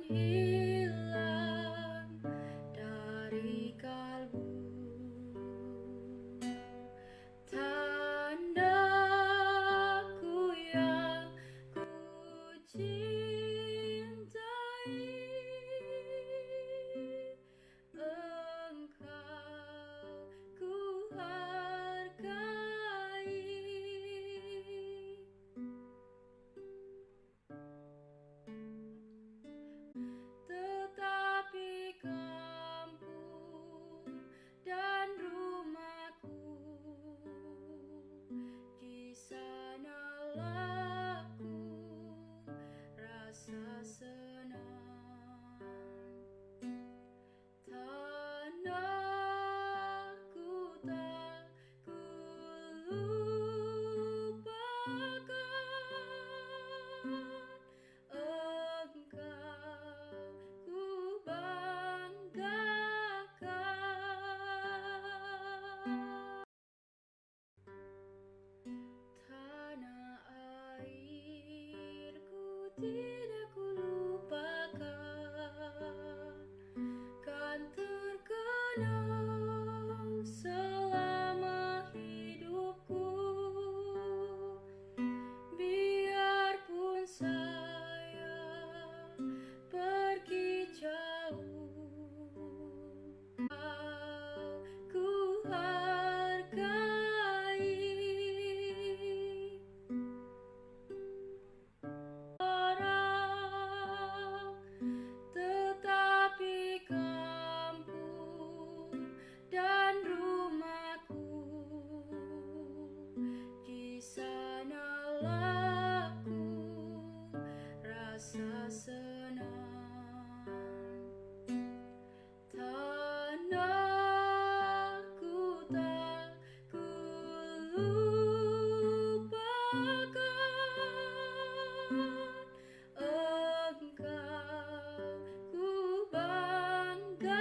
hilang dari kalbu. Tandaku yang ku cintai, Engkau ku hargai. Tetapi kampung dan rumahku, di sanalah ku rasa senang. Tanahku tak ku lupakan, Engkau ku banggakan. Tanah airku tidak ku lupakan, kan terkenal selama hidupku. Biarpun saya pergi jauh, ku hargai. Orang, tetapi kampung dan rumahku, di sanalah ku rasa senang. Tanahku tak ku lupakan, Engkau ku banggakan.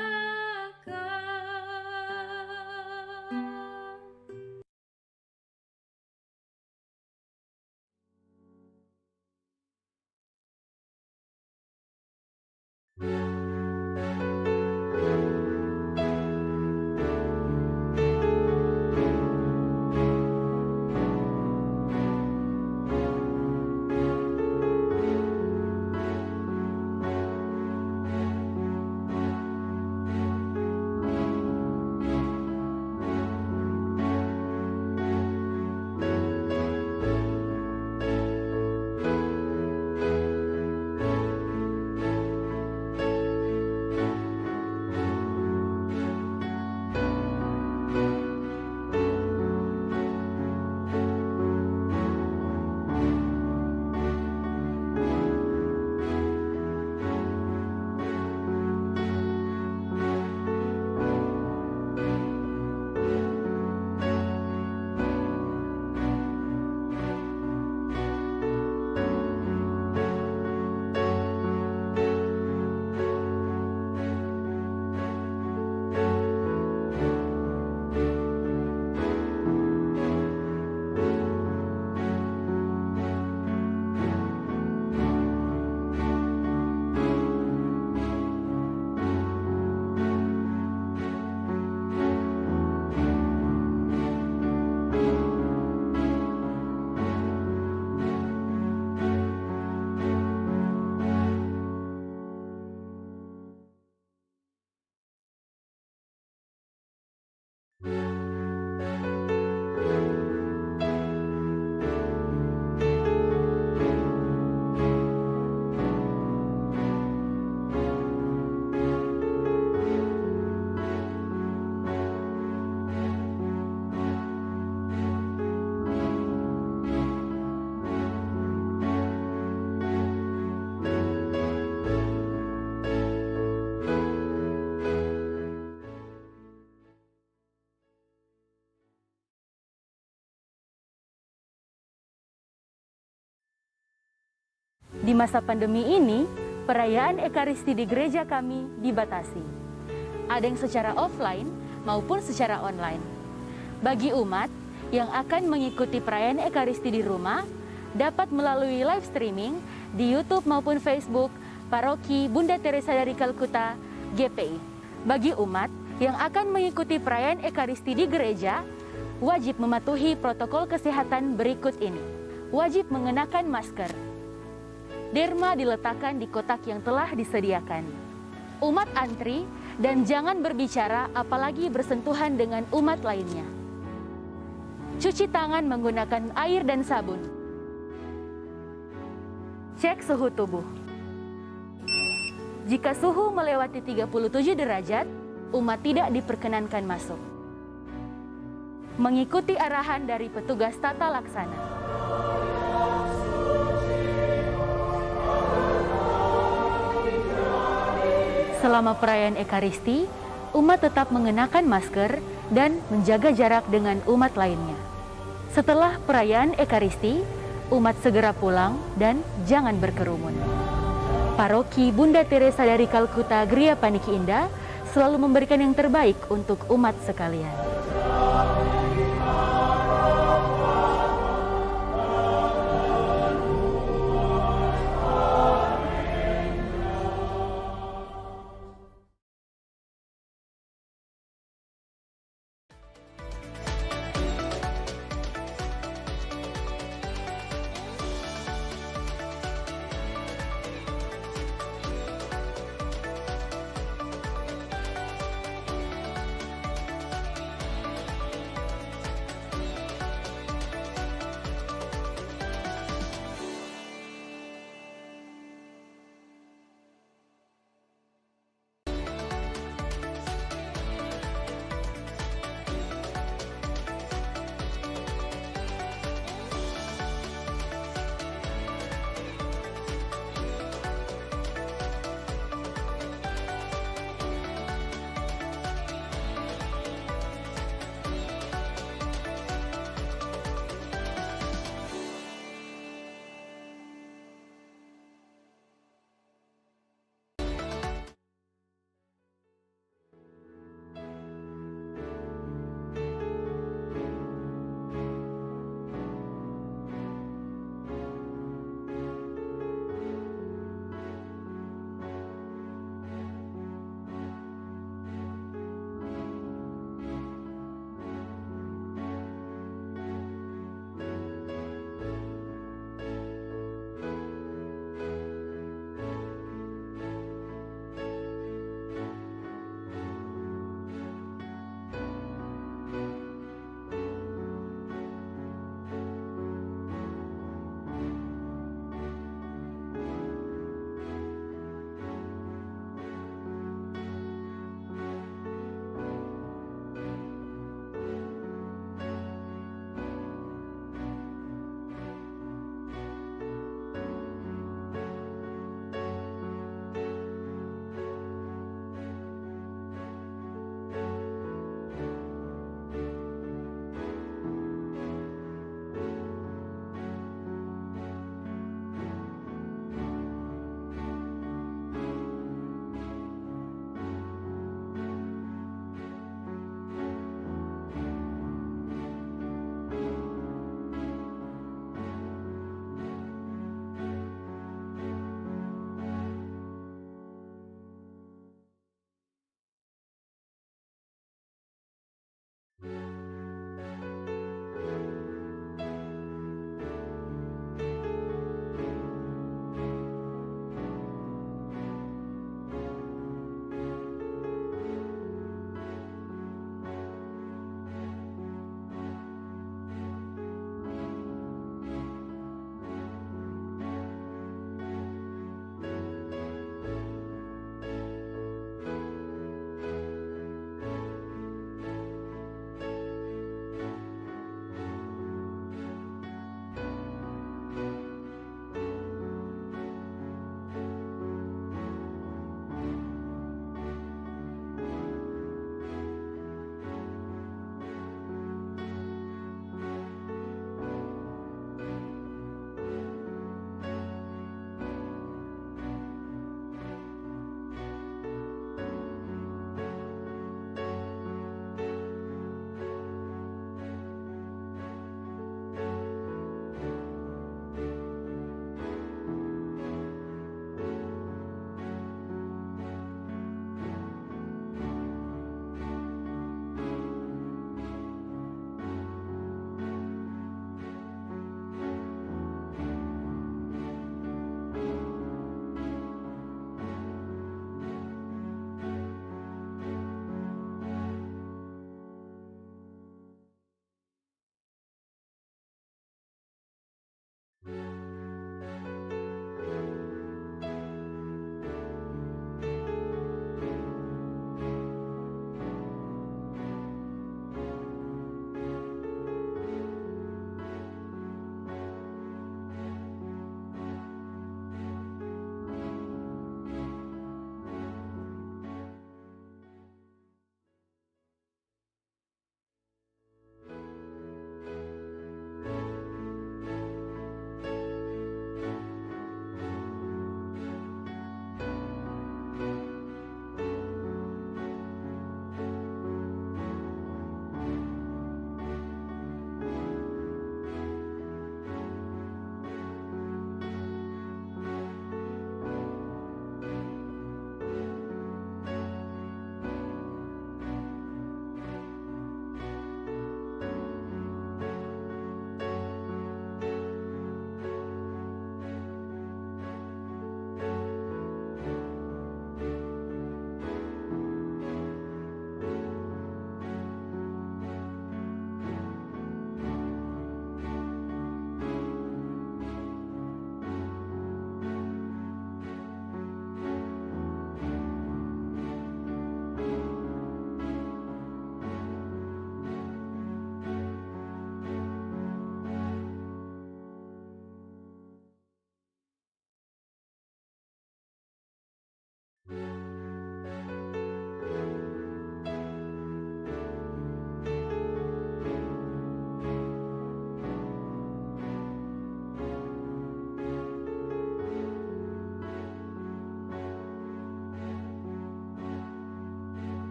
Di masa pandemi ini, perayaan Ekaristi di gereja kami dibatasi. Ada yang secara offline maupun secara online. Bagi umat yang akan mengikuti perayaan Ekaristi di rumah, dapat melalui live streaming di YouTube maupun Facebook Paroki Bunda Teresa dari Kalkuta, GPI. Bagi umat yang akan mengikuti perayaan Ekaristi di gereja, wajib mematuhi protokol kesehatan berikut ini. Wajib mengenakan masker. Derma diletakkan di kotak yang telah disediakan. Umat antri dan jangan berbicara apalagi bersentuhan dengan umat lainnya. Cuci tangan menggunakan air dan sabun. Cek suhu tubuh. Jika suhu melewati 37 derajat, umat tidak diperkenankan masuk. Mengikuti arahan dari petugas tata laksana. Selama perayaan Ekaristi, umat tetap mengenakan masker dan menjaga jarak dengan umat lainnya. Setelah perayaan Ekaristi, umat segera pulang dan jangan berkerumun. Paroki Bunda Teresa dari Kalkuta Gria Paniki Indah selalu memberikan yang terbaik untuk umat sekalian.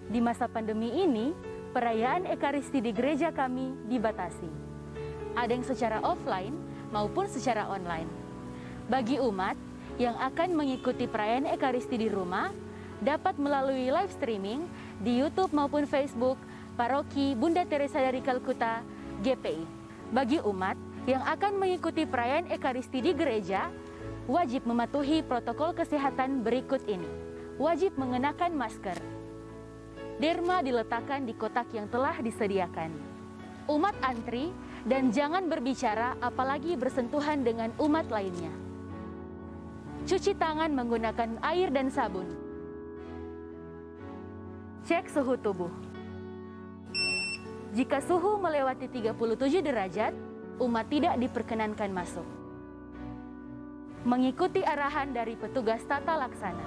Di masa pandemi ini, perayaan Ekaristi di gereja kami dibatasi. Ada yang secara offline maupun secara online. Bagi umat yang akan mengikuti perayaan Ekaristi di rumah, dapat melalui live streaming di YouTube maupun Facebook Paroki Bunda Teresa dari Kalkuta, GPI. Bagi umat yang akan mengikuti perayaan Ekaristi di gereja, wajib mematuhi protokol kesehatan berikut ini. Wajib mengenakan masker. Derma diletakkan di kotak yang telah disediakan. Umat antri dan jangan berbicara apalagi bersentuhan dengan umat lainnya. Cuci tangan menggunakan air dan sabun. Cek suhu tubuh. Jika suhu melewati 37 derajat, umat tidak diperkenankan masuk. Mengikuti arahan dari petugas tata laksana.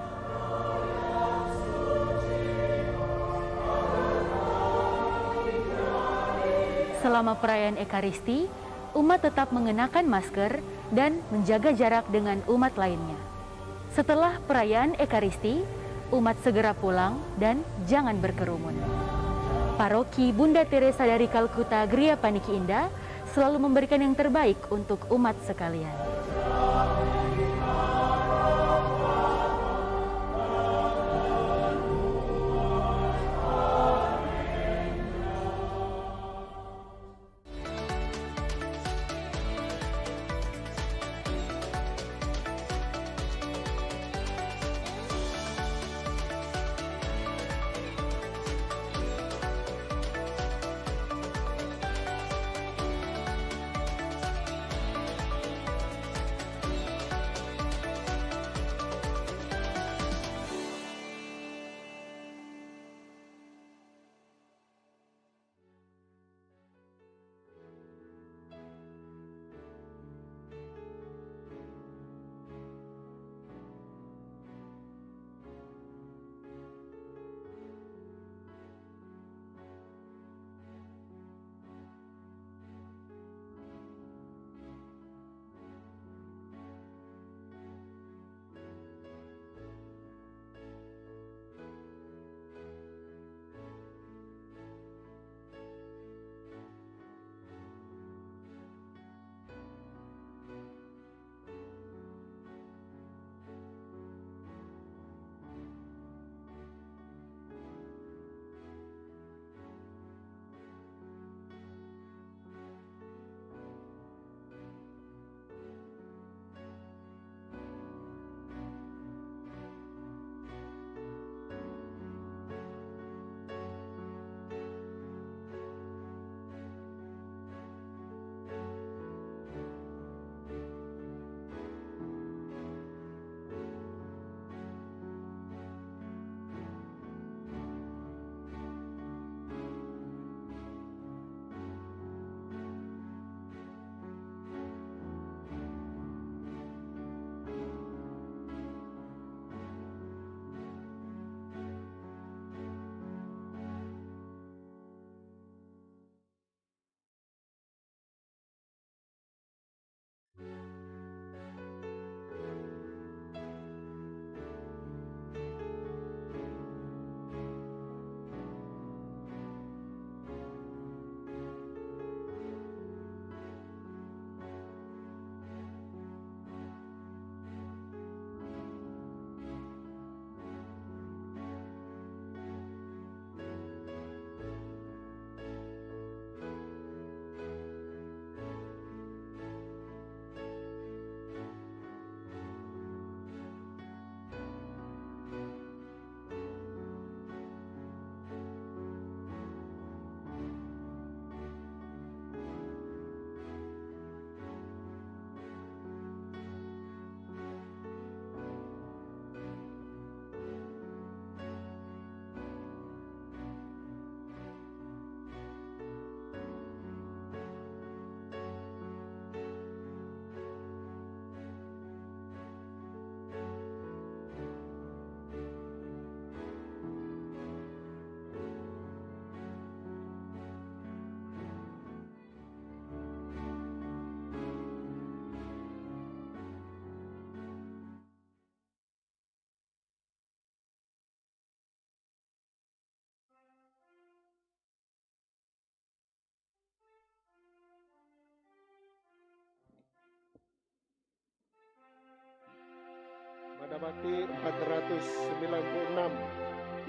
Selama perayaan Ekaristi, umat tetap mengenakan masker dan menjaga jarak dengan umat lainnya. Setelah perayaan Ekaristi, umat segera pulang dan jangan berkerumun. Paroki Bunda Teresa dari Kalkuta Gria Paniki Indah selalu memberikan yang terbaik untuk umat sekalian.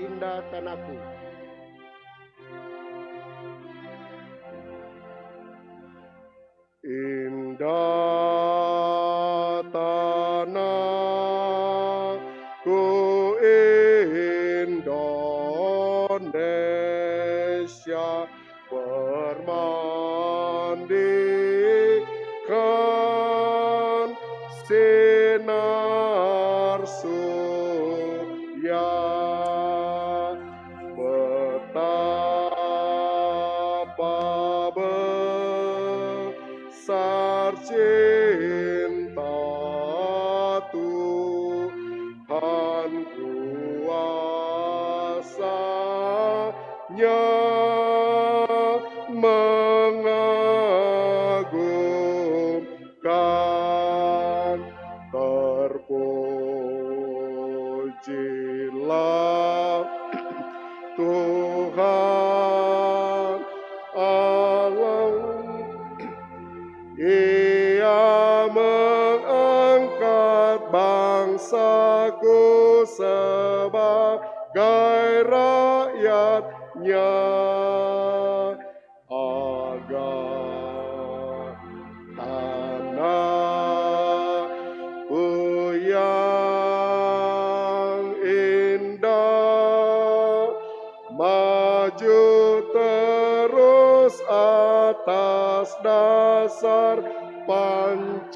indah tanahku. Indah tanahku Indonesia, bermandikan sinar surya, betapa besar cinta Tuhan, kuasanya mengagumkan. Terpujilah Tuhan Allah, Ia mengangkat bangsaku sebagai rakyatnya, agar tanahku yang indah maju terus atas dasar Pancasila.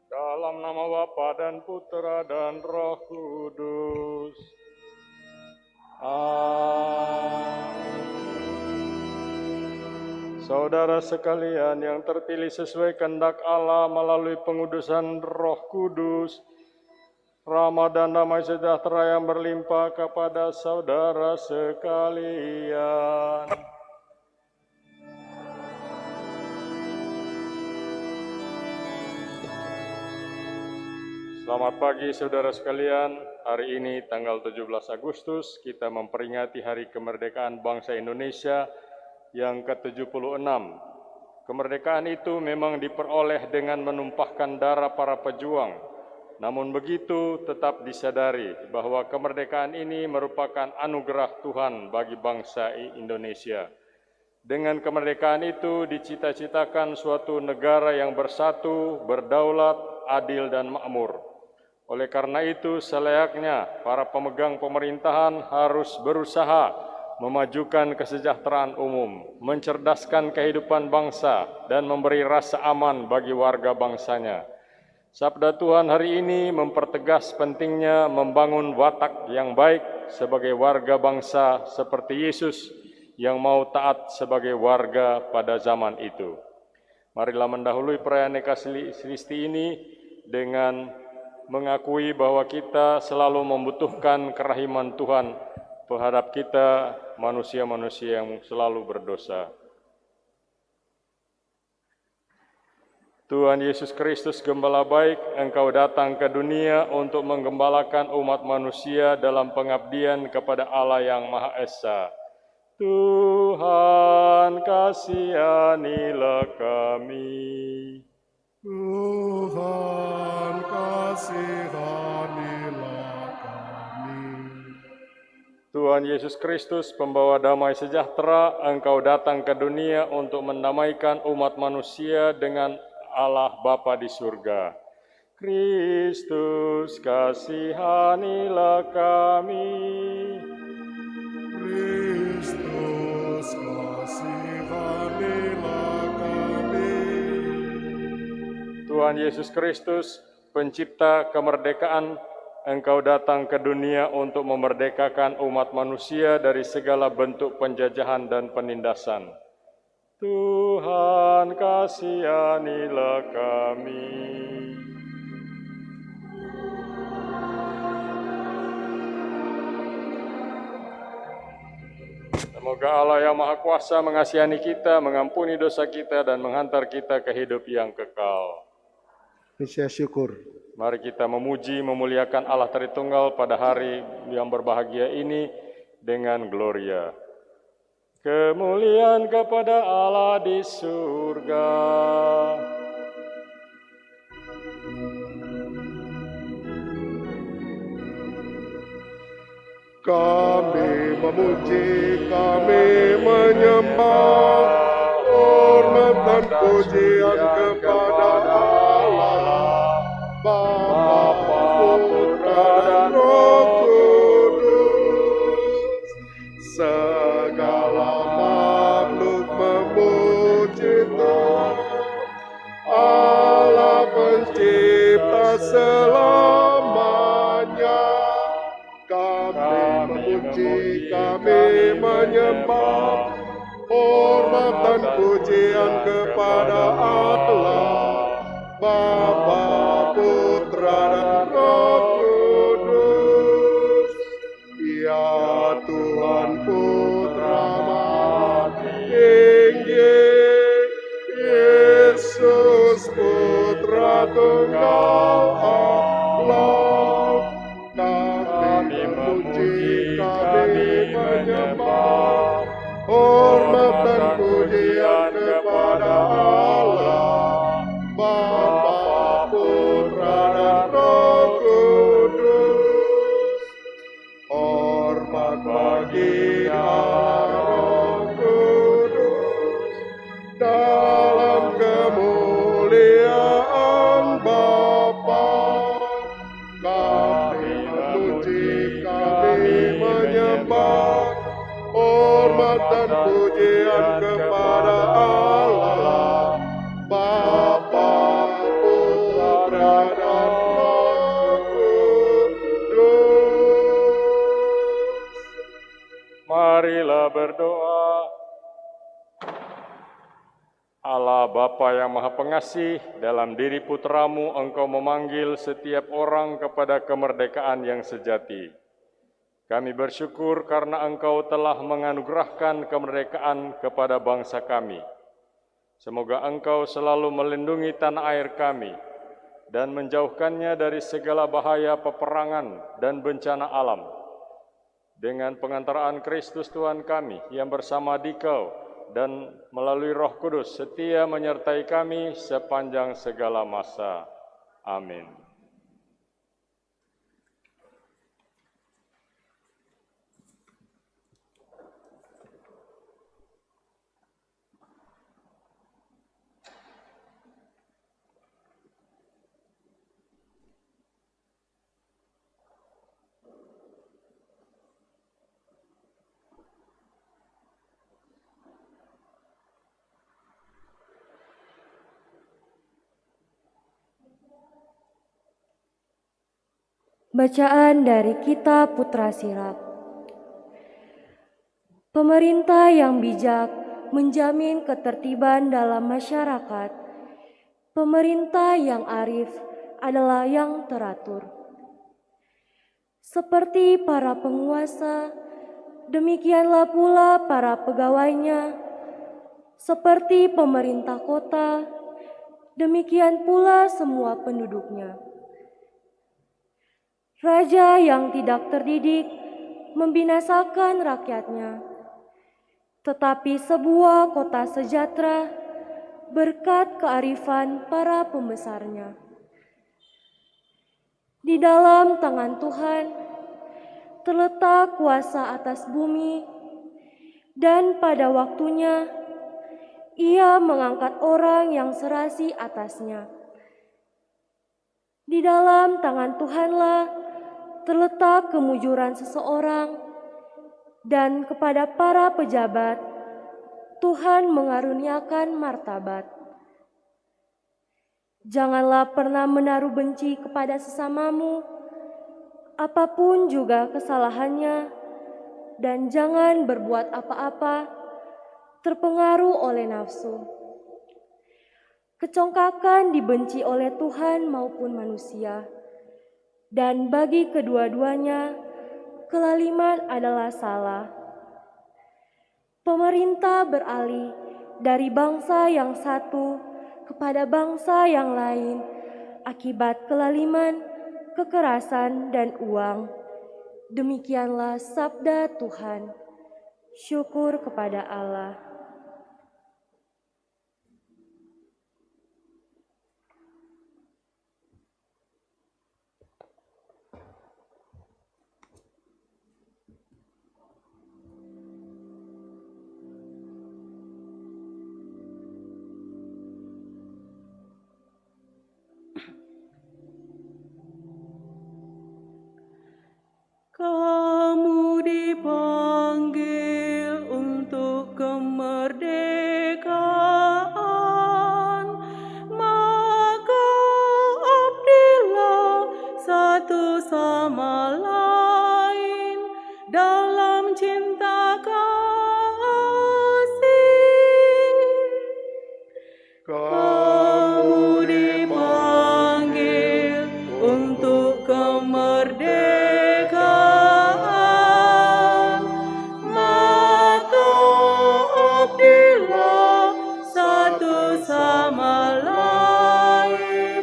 Dalam nama Bapa dan Putra dan Roh Kudus. Amin. Saudara sekalian yang terpilih sesuai kehendak Allah melalui pengudusan Roh Kudus, rahmat dan damai sejahtera yang berlimpah kepada saudara sekalian. Selamat pagi saudara sekalian. Hari ini tanggal 17 Agustus kita memperingati Hari Kemerdekaan Bangsa Indonesia yang ke-76. Kemerdekaan itu memang diperoleh dengan menumpahkan darah para pejuang. Namun begitu tetap disadari bahwa kemerdekaan ini merupakan anugerah Tuhan bagi bangsa Indonesia. Dengan kemerdekaan itu dicita-citakan suatu negara yang bersatu, berdaulat, adil dan makmur. Oleh karena itu, selayaknya para pemegang pemerintahan harus berusaha memajukan kesejahteraan umum, mencerdaskan kehidupan bangsa, dan memberi rasa aman bagi warga bangsanya. Sabda Tuhan hari ini mempertegas pentingnya membangun watak yang baik sebagai warga bangsa seperti Yesus yang mau taat sebagai warga pada zaman itu. Marilah mendahului perayaan Ekaristi ini dengan mengakui bahwa kita selalu membutuhkan kerahiman Tuhan terhadap kita manusia-manusia yang selalu berdosa. Tuhan Yesus Kristus, Gembala baik, Engkau datang ke dunia untuk menggembalakan umat manusia dalam pengabdian kepada Allah yang Maha Esa. Tuhan, kasihanilah kami. Tuhan, kasihanilah kami. Tuhan Yesus Kristus, pembawa damai sejahtera, Engkau datang ke dunia untuk mendamaikan umat manusia dengan Allah Bapa di surga. Kristus, kasihanilah kami. Kristus, kasihanilah kami. Tuhan Yesus Kristus, pencipta kemerdekaan, Engkau datang ke dunia untuk memerdekakan umat manusia dari segala bentuk penjajahan dan penindasan. Tuhan, kasihanilah kami. Semoga Allah yang Maha Kuasa mengasihani kita, mengampuni dosa kita, dan menghantar kita ke hidup yang kekal. Indonesia syukur. Mari kita memuji, memuliakan Allah Tritunggal pada hari yang berbahagia ini dengan gloria. Kemuliaan kepada Allah di surga. Kami memuji, kami menyembah, hormat dan pujian kepada Allah, Bapa, Putra, dan Roh Kudus. Segala makhluk memuji Tuhan, Allah pencipta selamanya. Kami memuji, kami menyembah, hormat dan pujian kepada Allah, Bapa, Putra, dan Roh Kudus. Ya Tuhan Putra Maha Tinggi, Yesus Putra Tunggal Allah, kami memuji, kami menyembah, hormat dan pujian kepada Allah, Bapa, Putra, dan Roh Kudus. Hormat bagi Allah Roh Kudus, dalam kemuliaan Bapa. Kami memuji, kami menyembah, hormat dan pujian kepada Allah, Bapa, Putra, dan Roh Kudus. Marilah berdoa. Allah Bapa yang Maha Pengasih, dalam diri Putramu Engkau memanggil setiap orang kepada kemerdekaan yang sejati. Kami bersyukur karena Engkau telah menganugerahkan kemerdekaan kepada bangsa kami. Semoga Engkau selalu melindungi tanah air kami dan menjauhkannya dari segala bahaya peperangan dan bencana alam. Dengan pengantaraan Kristus Tuhan kami yang bersama Dikau dan melalui Roh Kudus setia menyertai kami sepanjang segala masa. Amin. Bacaan dari Kitab Putra Sirat. Pemerintah yang bijak menjamin ketertiban dalam masyarakat. Pemerintah yang arif adalah yang teratur. Seperti para penguasa, demikianlah pula para pegawainya. Seperti pemerintah kota, demikian pula semua penduduknya. Raja yang tidak terdidik membinasakan rakyatnya, tetapi sebuah kota sejahtera berkat kearifan para pembesarnya. Di dalam tangan Tuhan terletak kuasa atas bumi, dan pada waktunya Ia mengangkat orang yang serasi atasnya. Di dalam tangan Tuhanlah terletak kemujuran seseorang, dan kepada para pejabat Tuhan mengaruniakan martabat. Janganlah pernah menaruh benci kepada sesamamu, apapun juga kesalahannya, dan jangan berbuat apa-apa terpengaruh oleh nafsu. Kecongkakan dibenci oleh Tuhan maupun manusia, dan bagi kedua-duanya kelaliman adalah salah. Pemerintah beralih dari bangsa yang satu kepada bangsa yang lain akibat kelaliman, kekerasan, dan uang. Demikianlah sabda Tuhan. Syukur kepada Allah. dipanggil untuk kemerdekaan, maka abdilah satu sama lain dalam cinta kasih. Kamu dipanggil untuk kemerdekaan, maka abdilah satu sama lain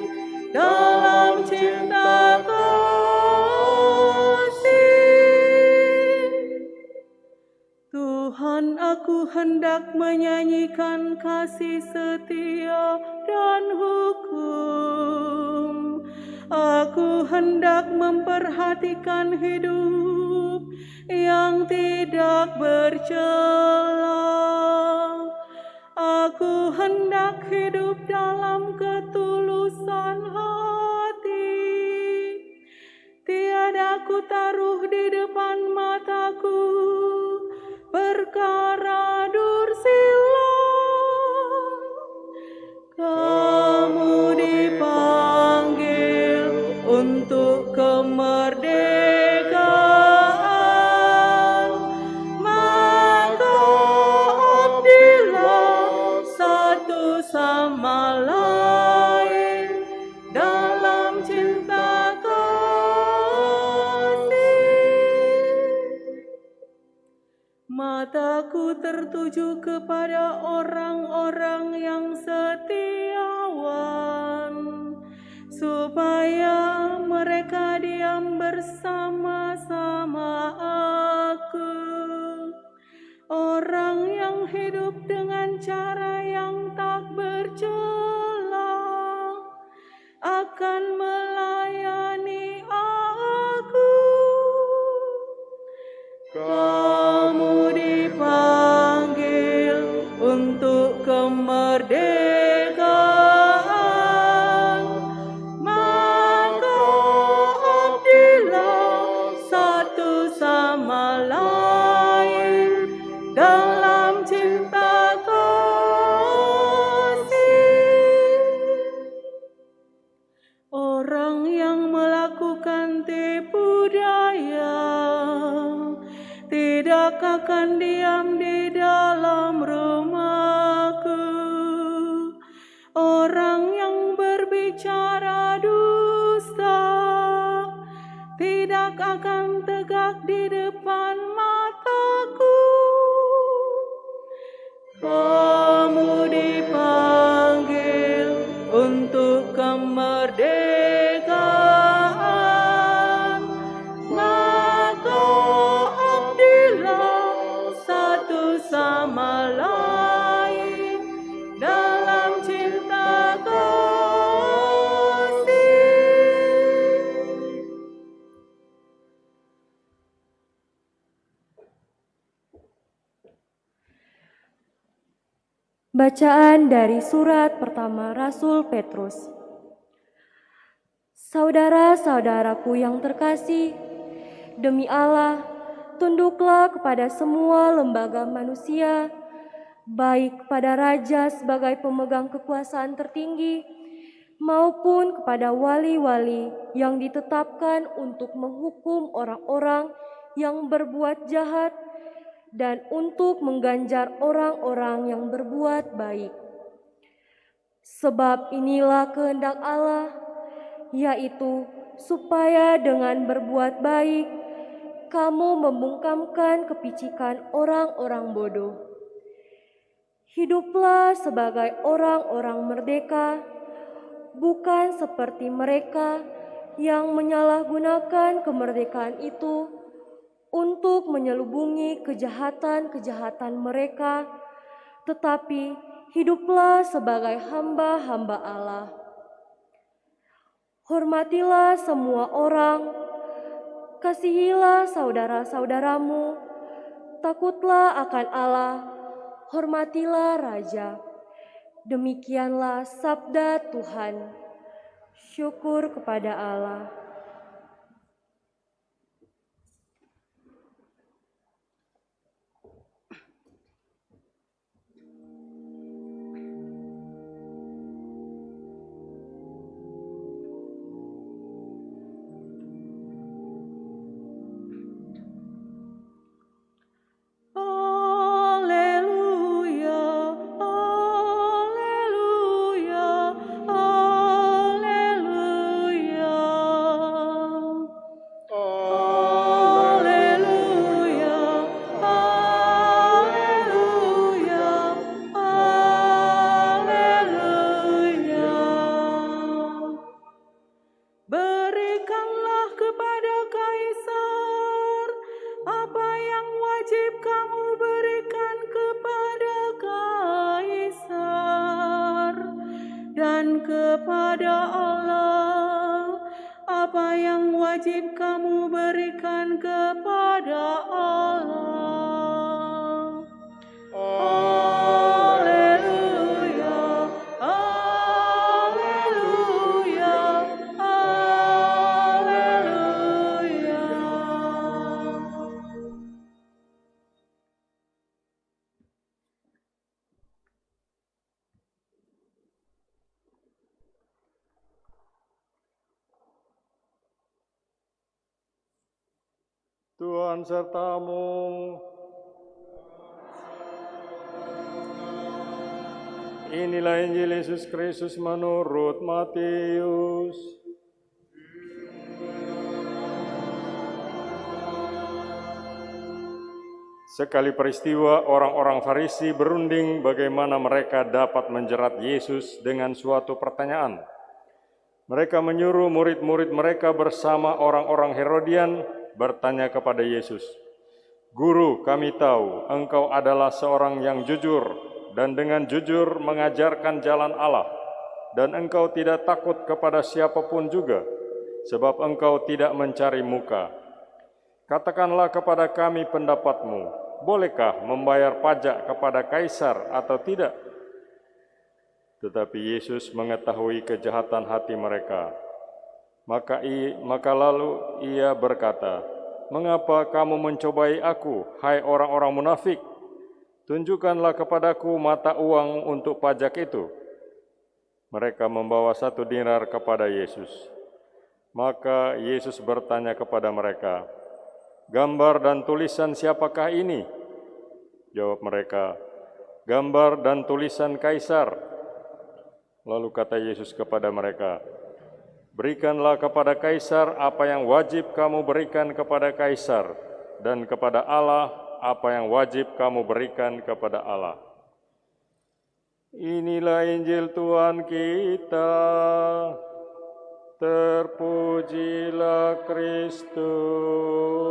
dalam cinta kasih. Tuhan, aku hendak menyanyikan kasih setia dan hukum. Aku hendak memperhatikan hidup yang tidak bercela. Aku hendak hidup dalam ketulusan hati. Tiada ku taruh di depan mataku perkara dursila. Kamu dipanggil untuk kemerdekaan, maka abdilah satu sama lain dalam cinta kasih. Mataku tertuju kepada orang-orang yang setiawan, supaya mereka diam bersama-sama aku. Orang yang hidup dengan cara yang tak bercela akan melayani aku. Kamu dipanggil untuk kemerdekaan, maka abdilah satu sama lain dalam cinta kasih. Orang yang melakukan tipu daya tidak akan diam di dalam rumahku. Orang yang berbicara dusta tidak akan tegak di depan mataku. Kamu dipanggil untuk kemerdekaan, maka abdilah satu sama lain dalam cinta kasih. Bacaan dari surat pertama Rasul Petrus. Saudara-saudaraku yang terkasih, demi Allah, tunduklah kepada semua lembaga manusia, baik kepada raja sebagai pemegang kekuasaan tertinggi, maupun kepada wali-wali yang ditetapkan untuk menghukum orang-orang yang berbuat jahat dan untuk mengganjar orang-orang yang berbuat baik. Sebab inilah kehendak Allah, yaitu supaya dengan berbuat baik kamu membungkamkan kepicikan orang-orang bodoh. Hiduplah sebagai orang-orang merdeka, bukan seperti mereka yang menyalahgunakan kemerdekaan itu untuk menyelubungi kejahatan-kejahatan mereka, tetapi hiduplah sebagai hamba-hamba Allah. Hormatilah semua orang, kasihilah saudara-saudaramu, takutlah akan Allah, hormatilah raja. Demikianlah sabda Tuhan. Syukur kepada Allah. apa yang wajib kamu berikan kepada Allah. Haleluya, haleluya, haleluya. Tuhan sertamu. Inilah Injil Yesus Kristus menurut Matius. Sekali peristiwa, orang-orang Farisi berunding bagaimana mereka dapat menjerat Yesus dengan suatu pertanyaan. Mereka menyuruh murid-murid mereka bersama orang-orang Herodian bertanya kepada Yesus, "Guru, kami tahu Engkau adalah seorang yang jujur dan dengan jujur mengajarkan jalan Allah, dan Engkau tidak takut kepada siapapun juga, sebab Engkau tidak mencari muka. Katakanlah kepada kami pendapatmu, bolehkah membayar pajak kepada Kaisar atau tidak?" Tetapi Yesus mengetahui kejahatan hati mereka. Maka lalu ia berkata, "Mengapa kamu mencobai aku, hai orang-orang munafik? Tunjukkanlah kepadaku mata uang untuk pajak itu." Mereka membawa 1 dinar kepada Yesus. Maka Yesus bertanya kepada mereka, "Gambar dan tulisan siapakah ini?" Jawab mereka, "Gambar dan tulisan Kaisar." Lalu kata Yesus kepada mereka, "Berikanlah kepada Kaisar apa yang wajib kamu berikan kepada Kaisar, dan kepada Allah apa yang wajib kamu berikan kepada Allah." Inilah Injil Tuhan kita. Terpujilah Kristus.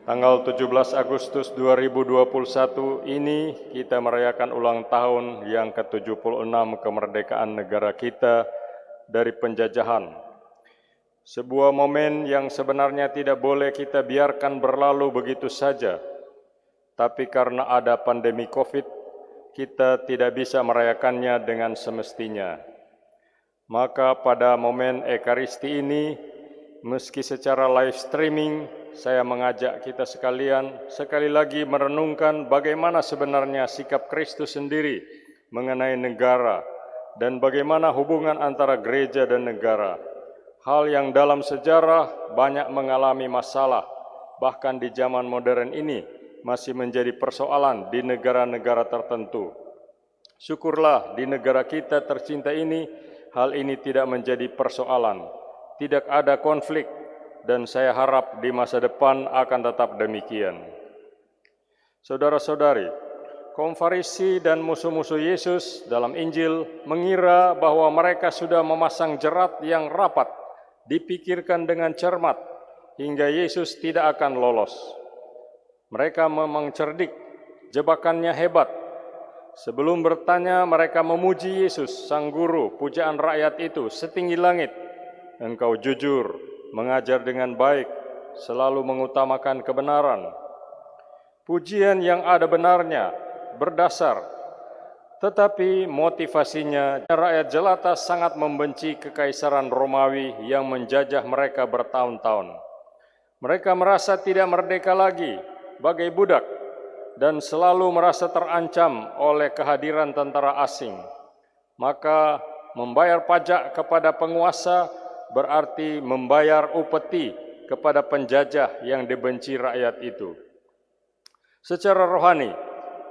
Tanggal 17 Agustus 2021 ini kita merayakan ulang tahun yang ke-76 kemerdekaan negara kita dari penjajahan. Sebuah momen yang sebenarnya tidak boleh kita biarkan berlalu begitu saja. Tapi karena ada pandemi COVID, kita tidak bisa merayakannya dengan semestinya. Maka pada momen Ekaristi ini, meski secara live streaming, saya mengajak kita sekalian sekali lagi merenungkan bagaimana sebenarnya sikap Kristus sendiri mengenai negara dan bagaimana hubungan antara gereja dan negara. Hal yang dalam sejarah banyak mengalami masalah, bahkan di zaman modern ini masih menjadi persoalan di negara-negara tertentu. Syukurlah di negara kita tercinta ini, hal ini tidak menjadi persoalan, tidak ada konflik, dan saya harap di masa depan akan tetap demikian. Saudara-saudari, kaum Farisi dan musuh-musuh Yesus dalam Injil mengira bahwa mereka sudah memasang jerat yang rapat, dipikirkan dengan cermat, hingga Yesus tidak akan lolos. Mereka memang cerdik, jebakannya hebat. Sebelum bertanya, mereka memuji Yesus, Sang Guru, pujaan rakyat itu setinggi langit. "Engkau jujur, mengajar dengan baik, selalu mengutamakan kebenaran." Pujian yang ada benarnya, berdasar. Tetapi motivasinya, rakyat jelata sangat membenci kekaisaran Romawi yang menjajah mereka bertahun-tahun. Mereka merasa tidak merdeka lagi, bagai budak, dan selalu merasa terancam oleh kehadiran tentara asing. Maka membayar pajak kepada penguasa berarti membayar upeti kepada penjajah yang dibenci rakyat itu. Secara rohani,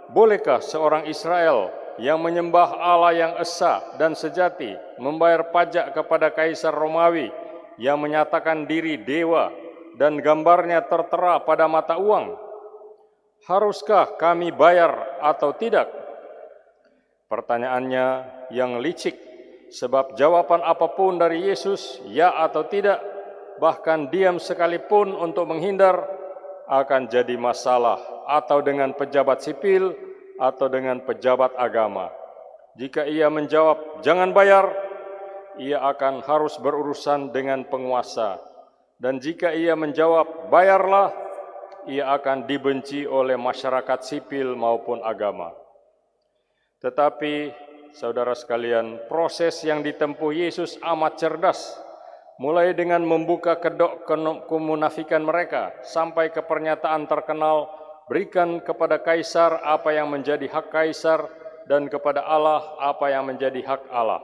bolehkah seorang Israel yang menyembah Allah yang esa dan sejati membayar pajak kepada Kaisar Romawi yang menyatakan diri dewa dan gambarnya tertera pada mata uang? Haruskah kami bayar atau tidak? Pertanyaannya yang licik, sebab jawaban apapun dari Yesus, ya atau tidak, bahkan diam sekalipun untuk menghindar, akan jadi masalah, atau dengan pejabat sipil atau dengan pejabat agama. Jika ia menjawab jangan bayar, ia akan harus berurusan dengan penguasa. Dan jika ia menjawab bayarlah, ia akan dibenci oleh masyarakat sipil maupun agama. Tetapi saudara sekalian, proses yang ditempuh Yesus amat cerdas, mulai dengan membuka kedok kemunafikan mereka sampai ke pernyataan terkenal, berikan kepada kaisar apa yang menjadi hak kaisar dan kepada Allah apa yang menjadi hak Allah.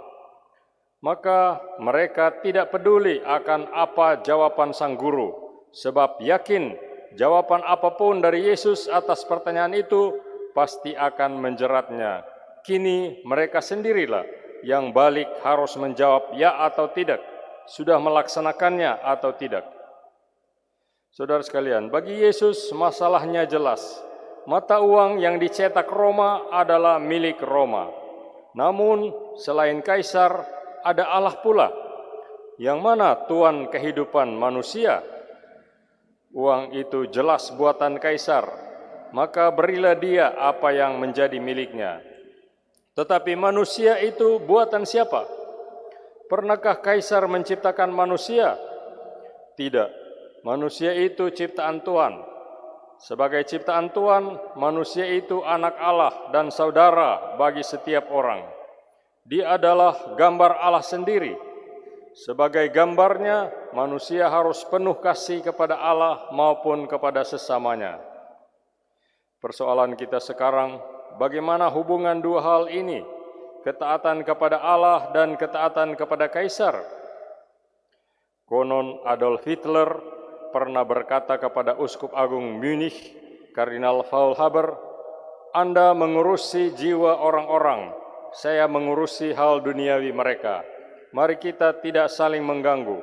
Maka mereka tidak peduli akan apa jawaban sang guru, sebab yakin jawaban apapun dari Yesus atas pertanyaan itu pasti akan menjeratnya. Kini mereka sendirilah yang balik harus menjawab ya atau tidak, sudah melaksanakannya atau tidak. Saudara sekalian, bagi Yesus masalahnya jelas. Mata uang yang dicetak Roma adalah milik Roma. Namun selain kaisar, ada Allah pula, yang mana tuan kehidupan manusia. Uang itu jelas buatan kaisar, maka berilah dia apa yang menjadi miliknya. Tetapi manusia itu buatan siapa? Pernahkah kaisar menciptakan manusia? Tidak. Manusia itu ciptaan Tuhan. Sebagai ciptaan Tuhan, manusia itu anak Allah dan saudara bagi setiap orang. Dia adalah gambar Allah sendiri. Sebagai gambarnya, manusia harus penuh kasih kepada Allah maupun kepada sesamanya. Persoalan kita sekarang, bagaimana hubungan dua hal ini, ketaatan kepada Allah dan ketaatan kepada kaisar? Konon Adolf Hitler pernah berkata kepada Uskup Agung Munich, Kardinal Faulhaber, Anda mengurusi jiwa orang-orang, saya mengurusi hal duniawi mereka. Mari kita tidak saling mengganggu.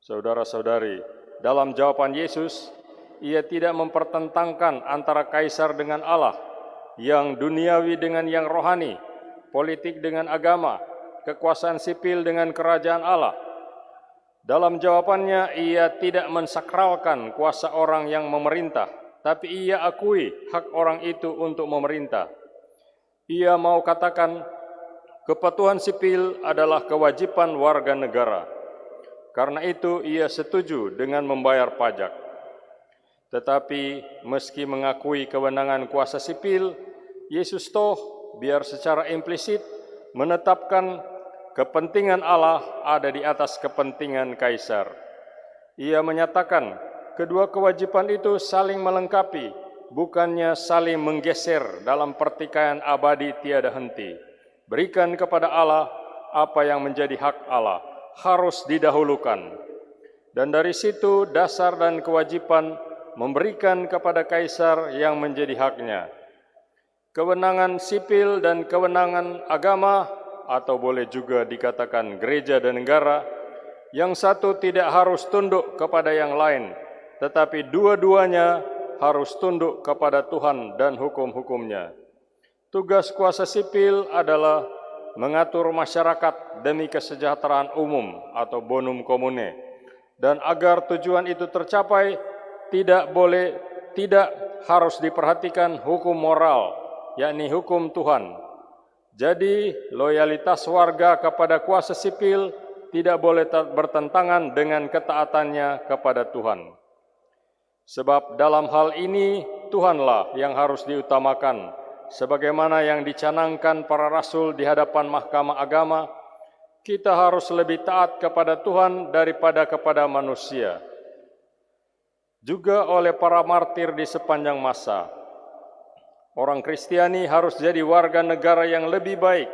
Saudara-saudari, dalam jawaban Yesus, ia tidak mempertentangkan antara kaisar dengan Allah, yang duniawi dengan yang rohani, politik dengan agama, kekuasaan sipil dengan kerajaan Allah. Dalam jawabannya, ia tidak mensakralkan kuasa orang yang memerintah, tapi ia akui hak orang itu untuk memerintah. Ia mau katakan, kepatuhan sipil adalah kewajiban warga negara. Karena itu, ia setuju dengan membayar pajak. Tetapi meski mengakui kewenangan kuasa sipil, Yesus toh biar secara implisit menetapkan kepentingan Allah ada di atas kepentingan kaisar. Ia menyatakan kedua kewajiban itu saling melengkapi, bukannya saling menggeser dalam pertikaian abadi tiada henti. Berikan kepada Allah apa yang menjadi hak Allah, harus didahulukan. Dan dari situ dasar dan kewajiban memberikan kepada kaisar yang menjadi haknya. Kewenangan sipil dan kewenangan agama, atau boleh juga dikatakan gereja dan negara, yang satu tidak harus tunduk kepada yang lain, tetapi dua-duanya harus tunduk kepada Tuhan dan hukum-hukumnya. Tugas kuasa sipil adalah mengatur masyarakat demi kesejahteraan umum atau bonum commune, dan agar tujuan itu tercapai, tidak harus diperhatikan hukum moral, yakni hukum Tuhan. Jadi, loyalitas warga kepada kuasa sipil tidak boleh bertentangan dengan ketaatannya kepada Tuhan. Sebab dalam hal ini, Tuhanlah yang harus diutamakan, sebagaimana yang dicanangkan para rasul di hadapan mahkamah agama. Kita harus lebih taat kepada Tuhan daripada kepada manusia. Juga oleh para martir di sepanjang masa. Orang Kristiani harus jadi warga negara yang lebih baik,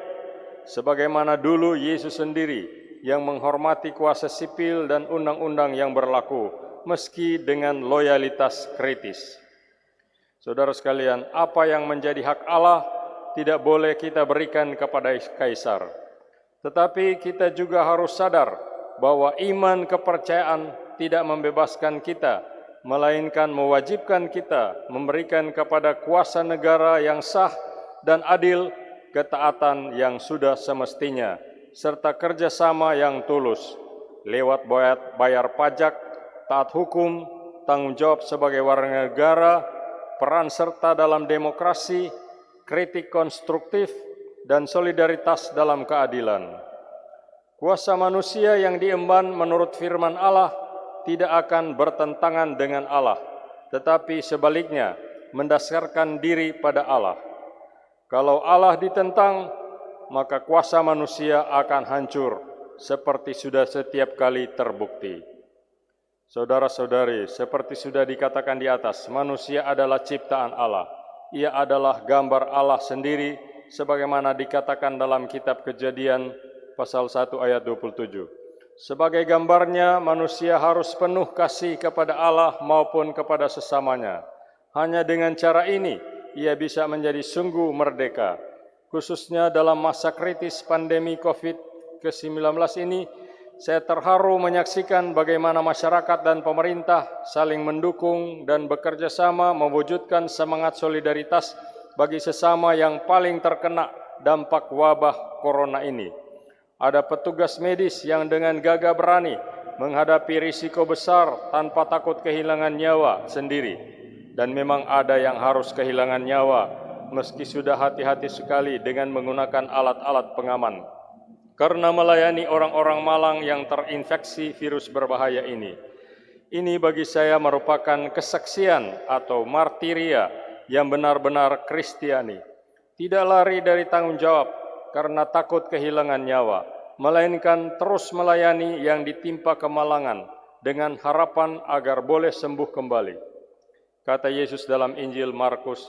sebagaimana dulu Yesus sendiri yang menghormati kuasa sipil dan undang-undang yang berlaku, meski dengan loyalitas kritis. Saudara sekalian, apa yang menjadi hak Allah tidak boleh kita berikan kepada kaisar. Tetapi kita juga harus sadar bahwa iman kepercayaan tidak membebaskan kita, melainkan mewajibkan kita memberikan kepada kuasa negara yang sah dan adil ketaatan yang sudah semestinya, serta kerjasama yang tulus. lewat bayar pajak, taat hukum, tanggung jawab sebagai warga negara, peran serta dalam demokrasi, kritik konstruktif, dan solidaritas dalam keadilan. Kuasa manusia yang diemban menurut firman Allah tidak akan bertentangan dengan Allah, tetapi sebaliknya mendasarkan diri pada Allah. Kalau Allah ditentang, maka kuasa manusia akan hancur, seperti sudah setiap kali terbukti. Saudara-saudari, seperti sudah dikatakan di atas, manusia adalah ciptaan Allah. Ia adalah gambar Allah sendiri, sebagaimana dikatakan dalam kitab Kejadian pasal 1 ayat 27. Sebagai gambarnya, manusia harus penuh kasih kepada Allah maupun kepada sesamanya. Hanya dengan cara ini, ia bisa menjadi sungguh merdeka. Khususnya dalam masa kritis pandemi COVID-19 ini, saya terharu menyaksikan bagaimana masyarakat dan pemerintah saling mendukung dan bekerja sama mewujudkan semangat solidaritas bagi sesama yang paling terkena dampak wabah corona ini. Ada petugas medis yang dengan gagah berani menghadapi risiko besar tanpa takut kehilangan nyawa sendiri. Dan memang ada yang harus kehilangan nyawa meski sudah hati-hati sekali dengan menggunakan alat-alat pengaman, karena melayani orang-orang malang yang terinfeksi virus berbahaya ini. Ini bagi saya merupakan kesaksian atau martiria yang benar-benar Kristiani. Tidak lari dari tanggung jawab karena takut kehilangan nyawa, melainkan terus melayani yang ditimpa kemalangan dengan harapan agar boleh sembuh kembali. Kata Yesus dalam Injil Markus,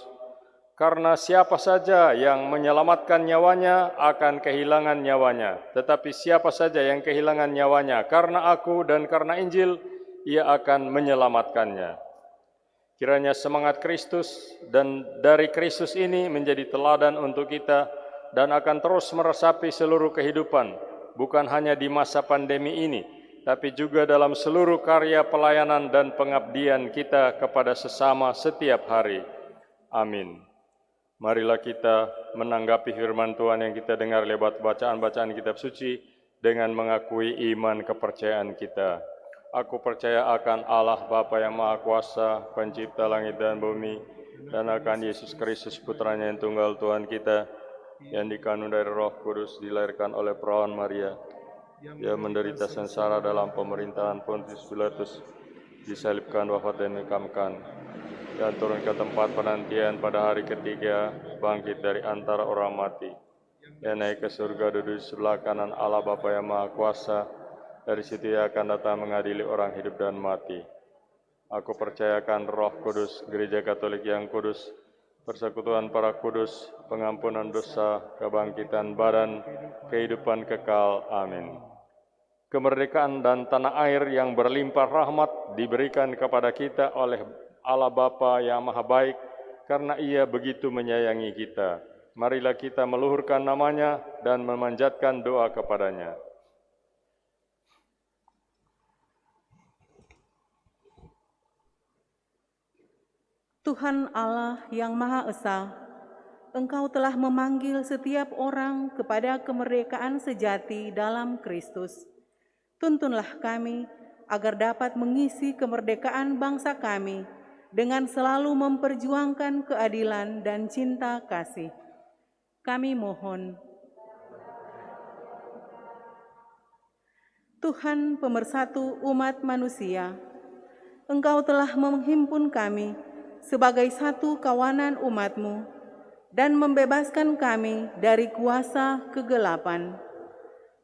karena siapa saja yang menyelamatkan nyawanya akan kehilangan nyawanya. Tetapi siapa saja yang kehilangan nyawanya karena aku dan karena Injil, ia akan menyelamatkannya. Kiranya semangat Kristus dan dari Kristus ini menjadi teladan untuk kita dan akan terus meresapi seluruh kehidupan, bukan hanya di masa pandemi ini, tapi juga dalam seluruh karya pelayanan dan pengabdian kita kepada sesama setiap hari. Amin. Marilah kita menanggapi firman Tuhan yang kita dengar lewat bacaan-bacaan kitab suci dengan mengakui iman kepercayaan kita. Aku percaya akan Allah Bapa yang Maha Kuasa, pencipta langit dan bumi, dan akan Yesus Kristus Putranya yang tunggal Tuhan kita, yang dikandung dari Roh Kudus, dilahirkan oleh perawan Maria. Dia menderita sengsara dalam pemerintahan Pontius Pilatus, disalibkan, wafat dan dimakamkan, dan turun ke tempat penantian pada hari ketiga, bangkit dari antara orang mati. Dia naik ke surga, duduk di sebelah kanan Allah Bapa yang Maha Kuasa. Dari situ ia akan datang mengadili orang hidup dan mati. Aku percayakan Roh Kudus, Gereja Katolik yang kudus, persekutuan para kudus, pengampunan dosa, kebangkitan badan, kehidupan kekal. Amin. Kemerdekaan dan tanah air yang berlimpah rahmat diberikan kepada kita oleh Allah Bapa yang Maha Baik, karena Ia begitu menyayangi kita. Marilah kita meluhurkan namanya dan memanjatkan doa kepadanya. Tuhan Allah yang Maha Esa, Engkau telah memanggil setiap orang kepada kemerdekaan sejati dalam Kristus. Tuntunlah kami agar dapat mengisi kemerdekaan bangsa kami dengan selalu memperjuangkan keadilan dan cinta kasih. Kami mohon. Tuhan pemersatu umat manusia, Engkau telah menghimpun kami sebagai satu kawanan umat-Mu dan membebaskan kami dari kuasa kegelapan.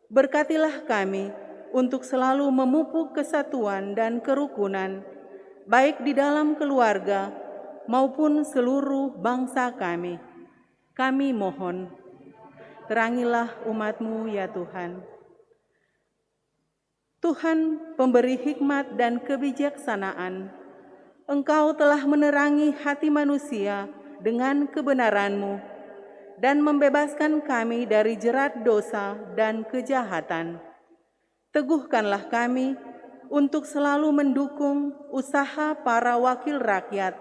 Berkatilah kami untuk selalu memupuk kesatuan dan kerukunan, baik di dalam keluarga maupun seluruh bangsa kami. Kami mohon, terangilah umat-Mu ya Tuhan. Tuhan pemberi hikmat dan kebijaksanaan, Engkau telah menerangi hati manusia dengan kebenaran-Mu dan membebaskan kami dari jerat dosa dan kejahatan. Teguhkanlah kami untuk selalu mendukung usaha para wakil rakyat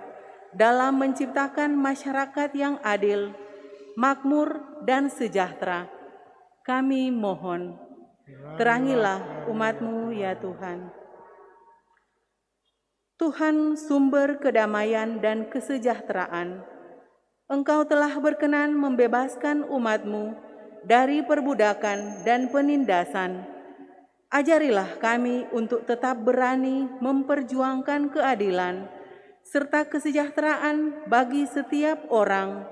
dalam menciptakan masyarakat yang adil, makmur, dan sejahtera. Kami mohon. Terangilah umat-Mu ya Tuhan. Tuhan sumber kedamaian dan kesejahteraan, Engkau telah berkenan membebaskan umat-Mu dari perbudakan dan penindasan. Ajarilah kami untuk tetap berani memperjuangkan keadilan serta kesejahteraan bagi setiap orang,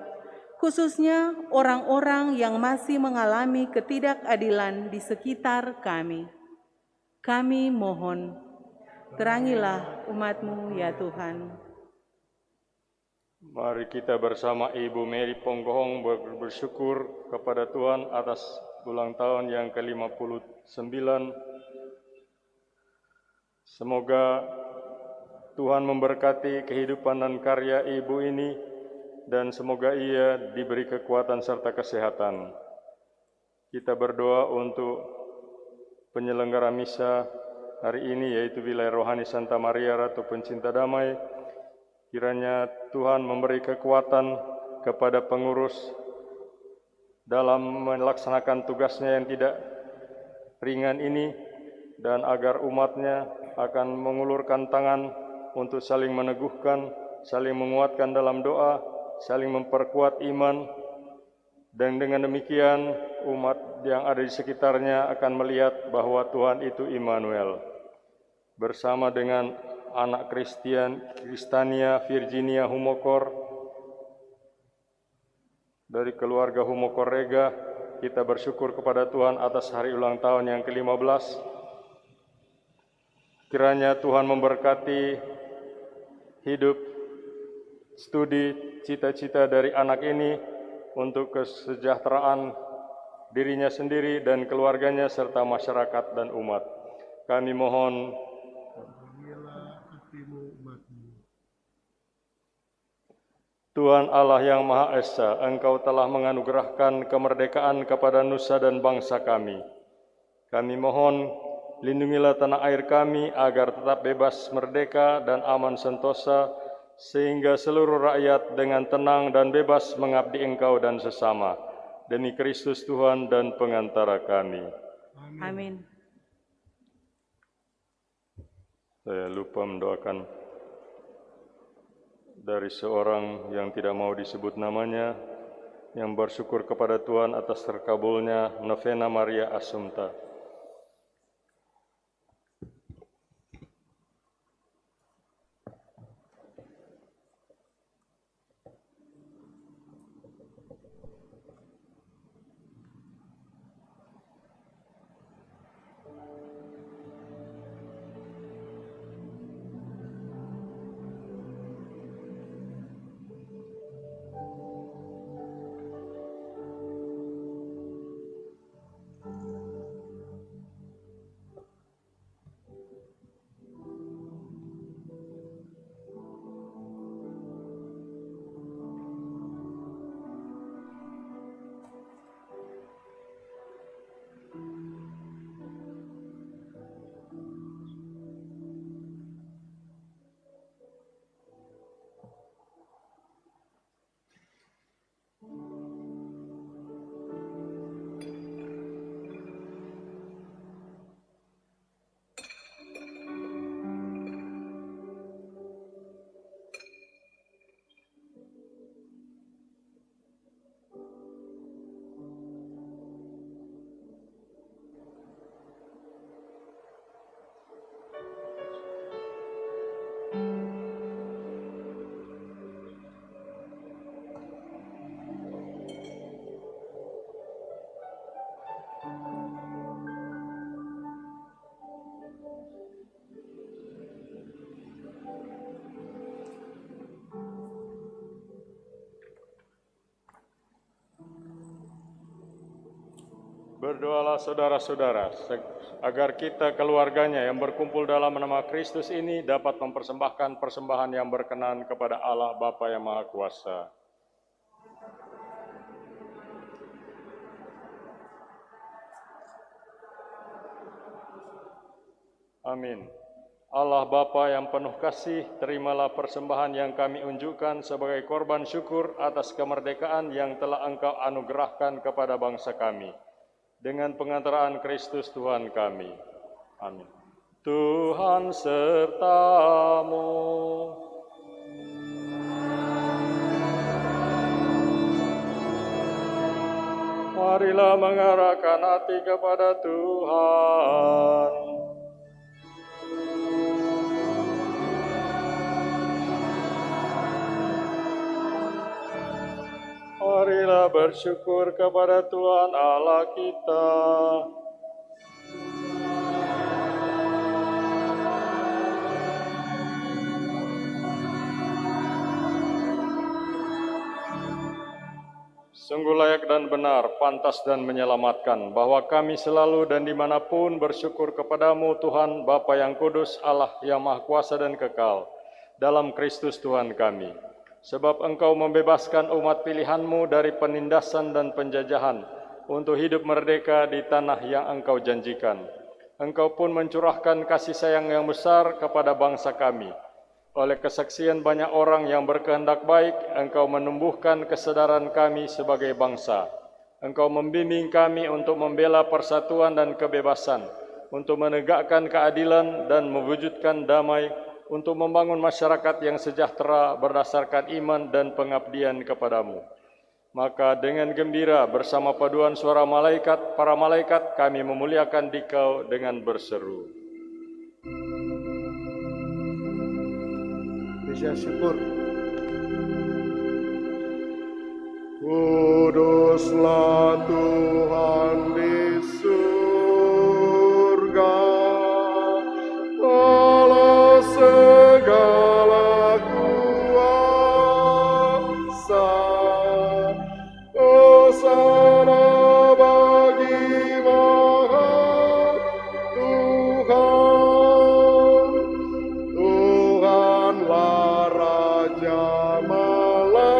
khususnya orang-orang yang masih mengalami ketidakadilan di sekitar kami. Kami mohon, terangilah umat-Mu ya Tuhan. Mari kita bersama Ibu Mary Ponggohong bersyukur kepada Tuhan atas ulang tahun yang ke-59. Semoga Tuhan memberkati kehidupan dan karya Ibu ini, dan semoga ia diberi kekuatan serta kesehatan. Kita berdoa untuk penyelenggara misa hari ini, yaitu Wilayah Rohani Santa Maria Ratu Pencinta Damai. Kiranya Tuhan memberi kekuatan kepada pengurus dalam melaksanakan tugasnya yang tidak ringan ini, dan agar umatnya akan mengulurkan tangan untuk saling meneguhkan, saling menguatkan dalam doa, saling memperkuat iman, dan dengan demikian umat yang ada di sekitarnya akan melihat bahwa Tuhan itu Immanuel. Bersama dengan anak Kristania Virginia Humokor dari keluarga Humokor Rega, kita bersyukur kepada Tuhan atas hari ulang tahun yang ke-15. Kiranya Tuhan memberkati hidup, studi, cita-cita dari anak ini untuk kesejahteraan dirinya sendiri dan keluarganya serta masyarakat dan umat. Kami mohon, Tuhan Allah yang Maha Esa, Engkau telah menganugerahkan kemerdekaan kepada nusa dan bangsa kami. Kami mohon, lindungilah tanah air kami agar tetap bebas, merdeka, dan aman sentosa, sehingga seluruh rakyat dengan tenang dan bebas mengabdi Engkau dan sesama. Demi Kristus Tuhan dan pengantara kami. Amin. Saya lupa mendoakan dari seorang yang tidak mau disebut namanya, yang bersyukur kepada Tuhan atas terkabulnya novena Maria Assumpta. Berdoalah saudara-saudara, agar kita keluarganya yang berkumpul dalam nama Kristus ini dapat mempersembahkan persembahan yang berkenan kepada Allah Bapa yang Maha Kuasa. Amin. Allah Bapa yang penuh kasih, terimalah persembahan yang kami unjukkan sebagai korban syukur atas kemerdekaan yang telah Engkau anugerahkan kepada bangsa kami. dengan pengantaraan Kristus Tuhan kami. Amin. Tuhan sertamu. Marilah mengarahkan hati kepada Tuhan. Marilah bersyukur kepada Tuhan Allah kita. Sungguh layak dan benar, pantas dan menyelamatkan, bahwa kami selalu dan dimanapun bersyukur kepadamu Tuhan, Bapa yang kudus, Allah yang maha kuasa dan kekal, dalam Kristus Tuhan kami. Sebab Engkau membebaskan umat pilihan-Mu dari penindasan dan penjajahan, untuk hidup merdeka di tanah yang Engkau janjikan. Engkau pun mencurahkan kasih sayang yang besar kepada bangsa kami. Oleh kesaksian banyak orang yang berkehendak baik, Engkau menumbuhkan kesadaran kami sebagai bangsa. Engkau membimbing kami untuk membela persatuan dan kebebasan, untuk menegakkan keadilan dan mewujudkan damai, untuk membangun masyarakat yang sejahtera berdasarkan iman dan pengabdian kepadamu. Maka dengan gembira bersama paduan suara malaikat, para malaikat, kami memuliakan Dikau dengan berseru. Bisa syukur. Kuduslah Tuhan di surga, Allah segala kuasa. Hosana bagi Maha Tuhan, Tuhanlah Raja malaikat.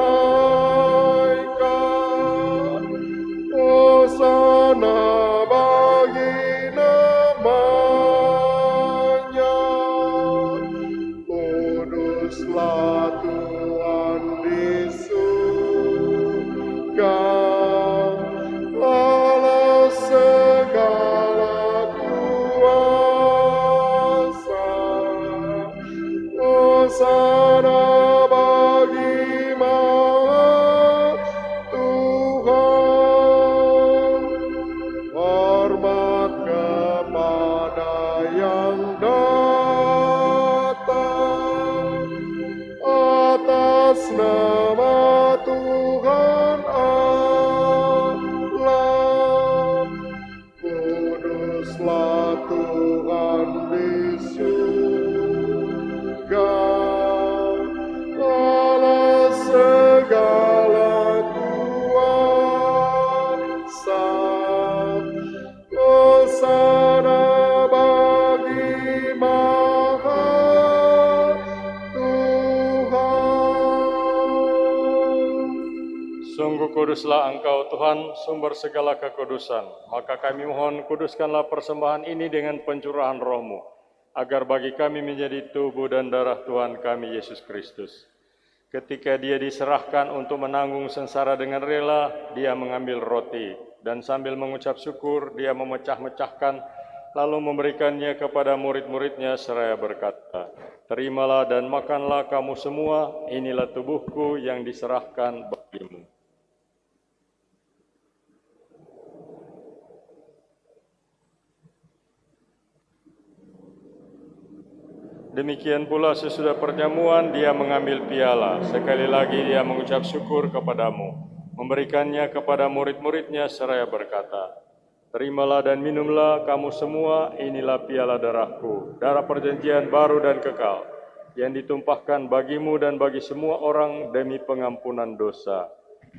Hosana bagi namanya. Kuduslah Tuhan di surga, Allah segala kuasa. Hosana bagi Maha Tuhan, hormat kepada yang datang atas nama Tuhan Allah. Kuduslah Tuhan di surga, Allah segala kuasa. Hosana bagi Maha Tuhan. Sungguh kuduslah Engkau Tuhan, sumber segala kekudusan. Maka kami mohon, kuduskanlah persembahan ini dengan pencurahan Roh-Mu, agar bagi kami menjadi tubuh dan darah Tuhan kami Yesus Kristus. Ketika Dia diserahkan untuk menanggung sengsara dengan rela, Dia mengambil roti, dan sambil mengucap syukur, Dia memecah-mecahkan, lalu memberikannya kepada murid-muridnya seraya berkata, "Terimalah dan makanlah kamu semua, inilah tubuhku yang diserahkan bagimu." Demikian pula sesudah perjamuan Dia mengambil piala. Sekali lagi Dia mengucap syukur kepadamu, memberikannya kepada murid-muridnya seraya berkata, "Terimalah dan minumlah kamu semua, inilah piala darahku, darah perjanjian baru dan kekal, yang ditumpahkan bagimu dan bagi semua orang demi pengampunan dosa.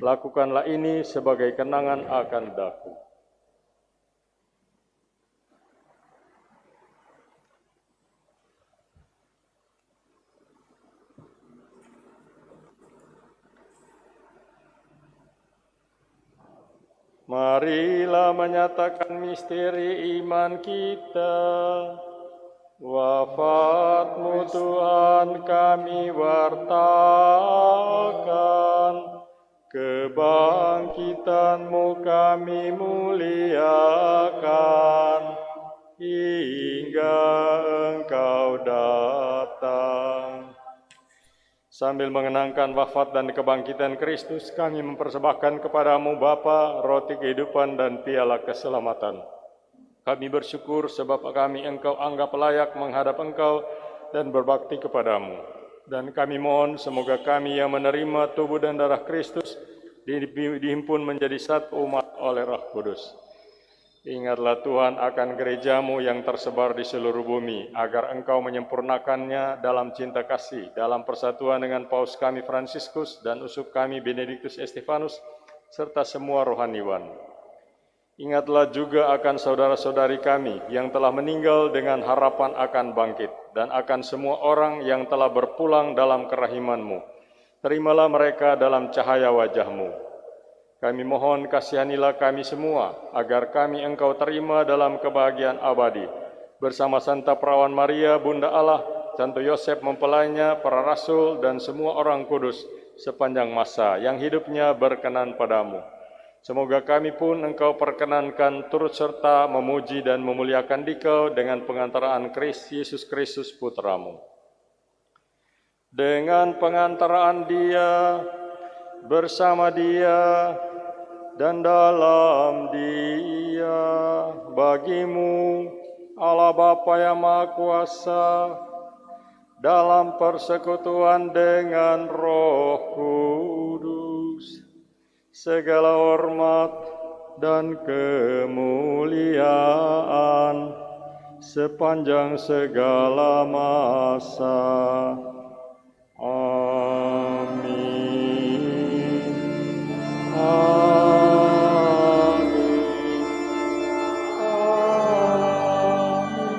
Lakukanlah ini sebagai kenangan akan daku." Marilah menyatakan misteri iman kita. Wafat-Mu Tuhan kami wartakan, kebangkitan-Mu kami muliakan hingga Engkau datang. Sambil mengenangkan wafat dan kebangkitan Kristus, kami mempersembahkan kepada-Mu Bapa roti kehidupan dan piala keselamatan. Kami bersyukur sebab kami Engkau anggap layak menghadap Engkau dan berbakti kepada-Mu. Dan kami mohon semoga kami yang menerima tubuh dan darah Kristus dihimpun menjadi satu umat oleh Roh Kudus. Ingatlah Tuhan akan gereja-Mu yang tersebar di seluruh bumi, agar Engkau menyempurnakannya dalam cinta kasih, dalam persatuan dengan Paus kami Fransiskus dan uskup kami Benediktus Estefanus, serta semua rohaniwan. Ingatlah juga akan saudara-saudari kami yang telah meninggal dengan harapan akan bangkit, dan akan semua orang yang telah berpulang dalam kerahiman-Mu. Terimalah mereka dalam cahaya wajah-Mu. Kami mohon kasihanilah kami semua, agar kami Engkau terima dalam kebahagiaan abadi. Bersama Santa Perawan Maria, Bunda Allah, Santo Yosef mempelainya, para rasul, dan semua orang kudus sepanjang masa yang hidupnya berkenan padamu. Semoga kami pun Engkau perkenankan turut serta memuji dan memuliakan Dikau dengan pengantaraan Yesus Kristus Putra-Mu. Dengan pengantaraan Dia, bersama Dia, dan dalam Dia, bagi-Mu, Allah Bapa yang Maha Kuasa, dalam persekutuan dengan Roh Kudus, segala hormat dan kemuliaan sepanjang segala masa. Amin. Amin. Amin.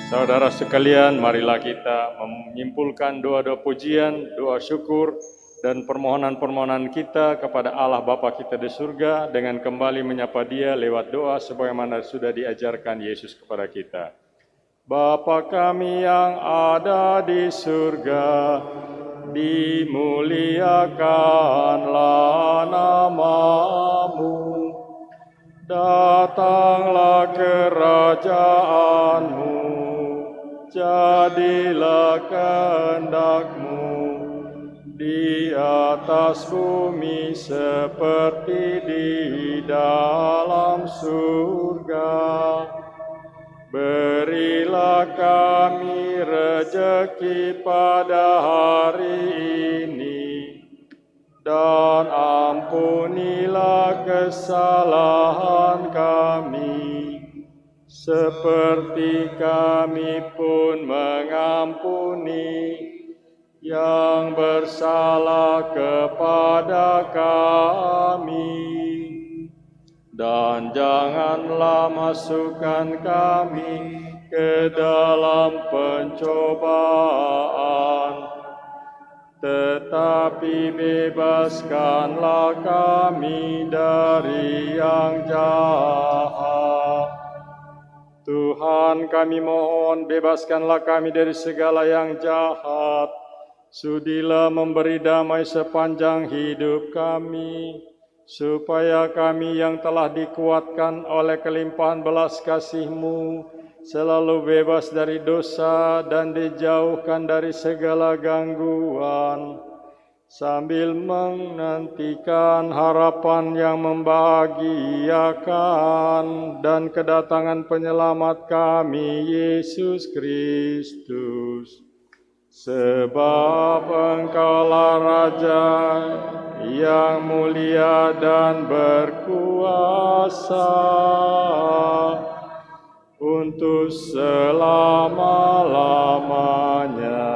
Saudara sekalian, marilah kita menyimpulkan doa-doa pujian, doa syukur, dan permohonan-permohonan kita kepada Allah Bapa kita di surga dengan kembali menyapa Dia lewat doa sebagaimana sudah diajarkan Yesus kepada kita. Bapa kami yang ada di surga, dimuliakanlah nama-Mu, datanglah kerajaan-Mu, jadilah kehendak-Mu di atas bumi seperti di dalam surga. Berilah kami rejeki pada hari ini, dan ampunilah kesalahan kami, seperti kami pun mengampuni yang bersalah kepada kami. Dan janganlah masukkan kami ke dalam pencobaan, tetapi bebaskanlah kami dari yang jahat. Tuhan, kami mohon, bebaskanlah kami dari segala yang jahat. Sudilah memberi damai sepanjang hidup kami, supaya kami yang telah dikuatkan oleh kelimpahan belas kasih-Mu selalu bebas dari dosa dan dijauhkan dari segala gangguan, sambil menantikan harapan yang membahagiakan dan kedatangan penyelamat kami, Yesus Kristus. Sebab Engkaulah Raja yang mulia dan berkuasa untuk selama-lamanya.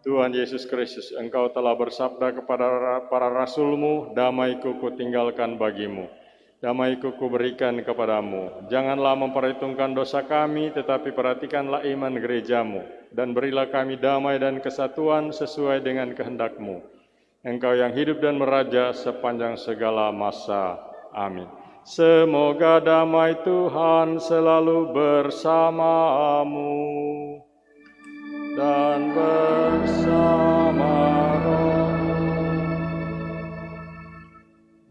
Tuhan Yesus Kristus, Engkau telah bersabda kepada para rasul-Mu, damai-Ku kutinggalkan bagi-Mu, damai-Ku kuberikan kepadamu. Janganlah memperhitungkan dosa kami, tetapi perhatikanlah iman gereja-Mu, dan berilah kami damai dan kesatuan sesuai dengan kehendak-Mu. Engkau yang hidup dan meraja sepanjang segala masa. Amin. Semoga damai Tuhan selalu bersamamu dan bersama roh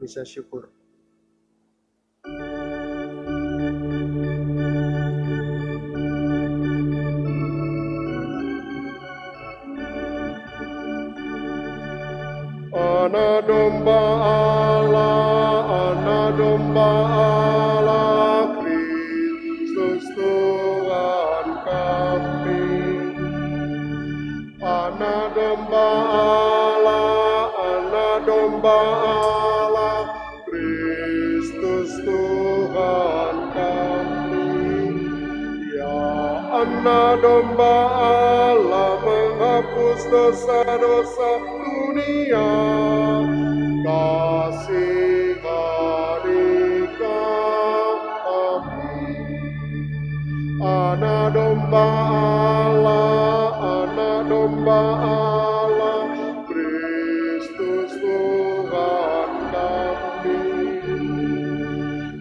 misa syukur. Anak domba Allah, anak domba Allah, Kristus Tuhan kami. Anak domba Allah, anak domba Allah, Kristus Tuhan kami. Ya anak domba Allah, menghapus dosa-dosa dunia, kasihani kami. Anak domba Allah, anak domba Allah, Kristus Tuhan kami.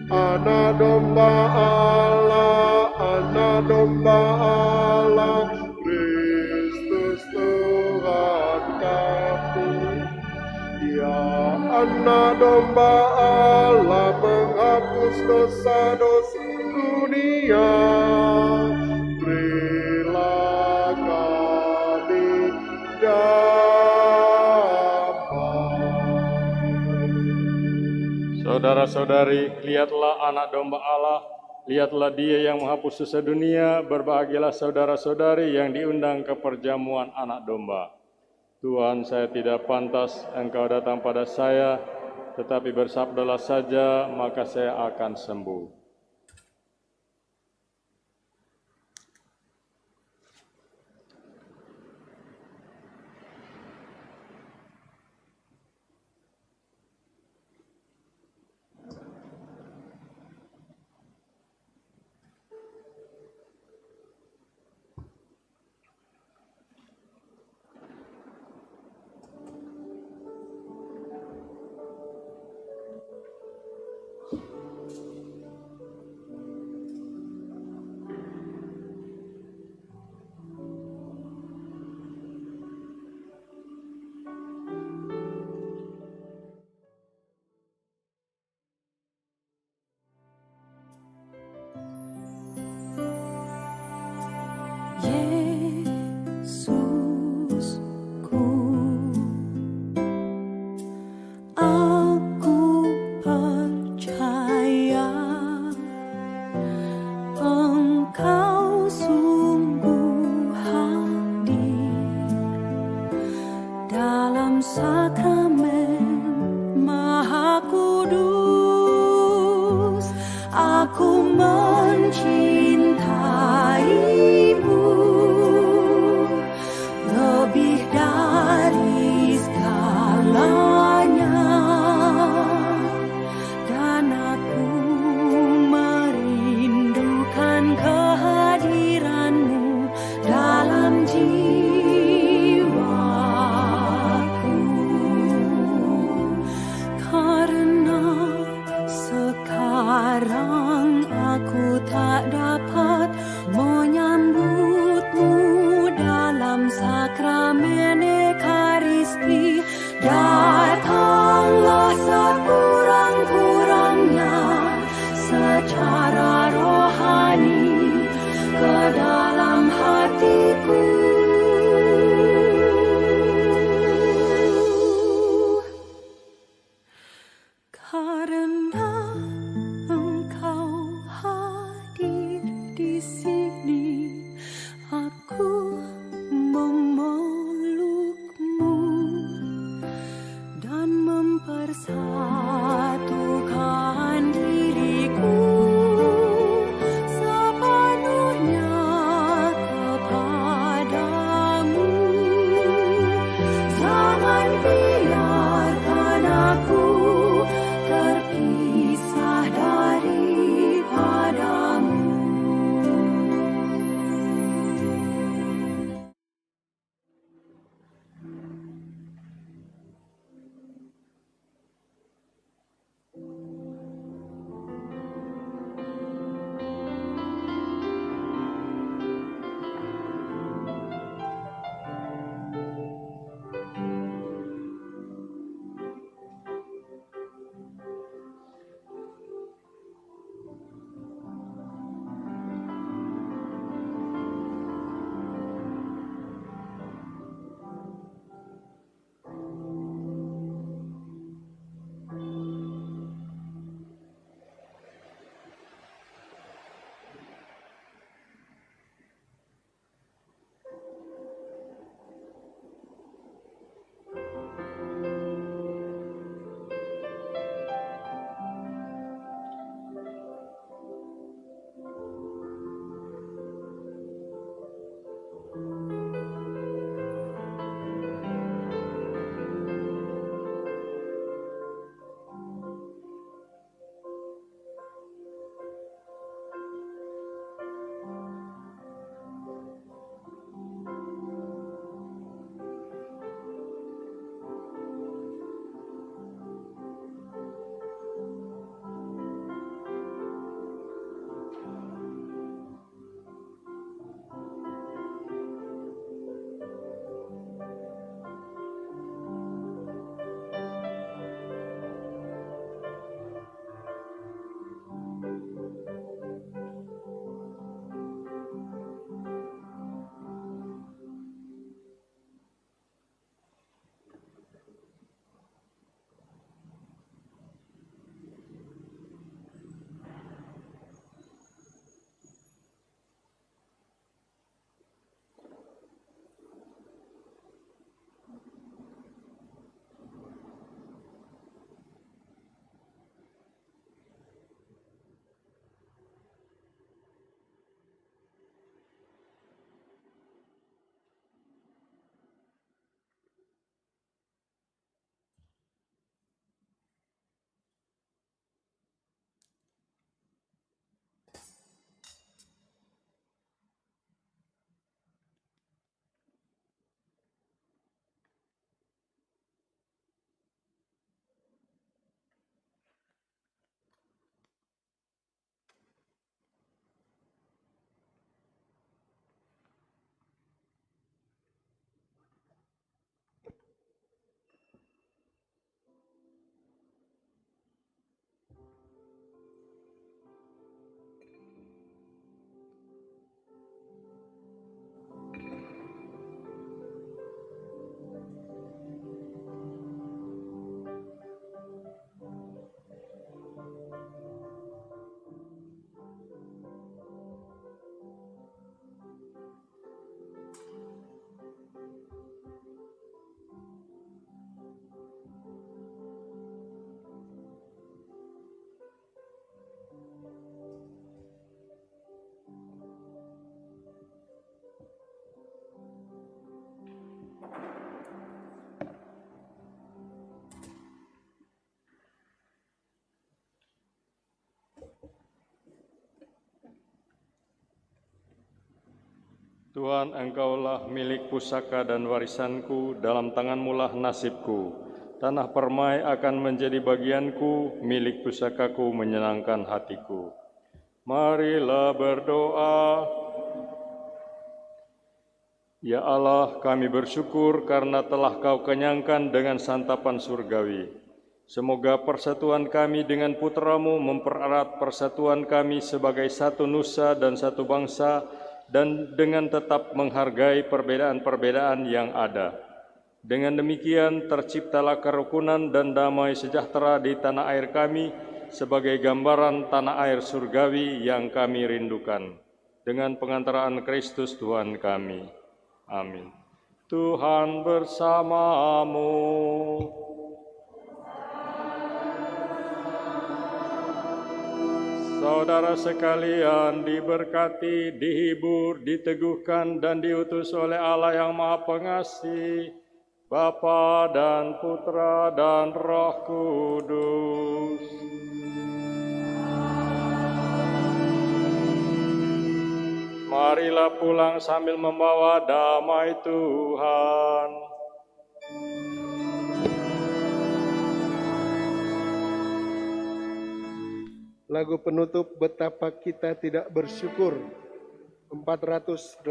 Anak domba Allah, anak domba Allah, Kristus Tuhan kami. Ya anak domba Allah, menghapus dosa-dosa dunia, berilah kami damai. Saudara-saudari, lihatlah anak domba Allah, lihatlah Dia yang menghapus dosa dunia. Berbahagialah saudara-saudari yang diundang ke perjamuan anak domba. Tuhan, saya tidak pantas Engkau datang pada saya, tetapi bersabdalah saja, maka saya akan sembuh. Yesusku, aku percaya Engkau sungguh hadir dalam sakramen Maha Kudus. Aku mencintaimu lebih dari segalanya, dan aku merindukan kehadiranmu dalam jiwaku. Karena sekarang aku tak dapat Tuhan, Engkaulah milik pusaka dan warisanku, dalam tangan-Mu lah nasibku. Tanah permai akan menjadi bagianku, milik pusakaku menyenangkan hatiku. Marilah berdoa. Ya Allah, kami bersyukur karena telah Kau kenyangkan dengan santapan surgawi. Semoga persatuan kami dengan Putra-Mu mempererat persatuan kami sebagai satu nusa dan satu bangsa, dan dengan tetap menghargai perbedaan-perbedaan yang ada. Dengan demikian terciptalah kerukunan dan damai sejahtera di tanah air kami sebagai gambaran tanah air surgawi yang kami rindukan. Dengan pengantaraan Kristus Tuhan kami. Amin. Tuhan bersamamu. Saudara sekalian, diberkati, dihibur, diteguhkan, dan diutus oleh Allah yang Maha Pengasih, Bapa dan Putra dan Roh Kudus. Marilah pulang sambil membawa damai Tuhan. Lagu penutup Betapa Kita Tidak Bersyukur 489.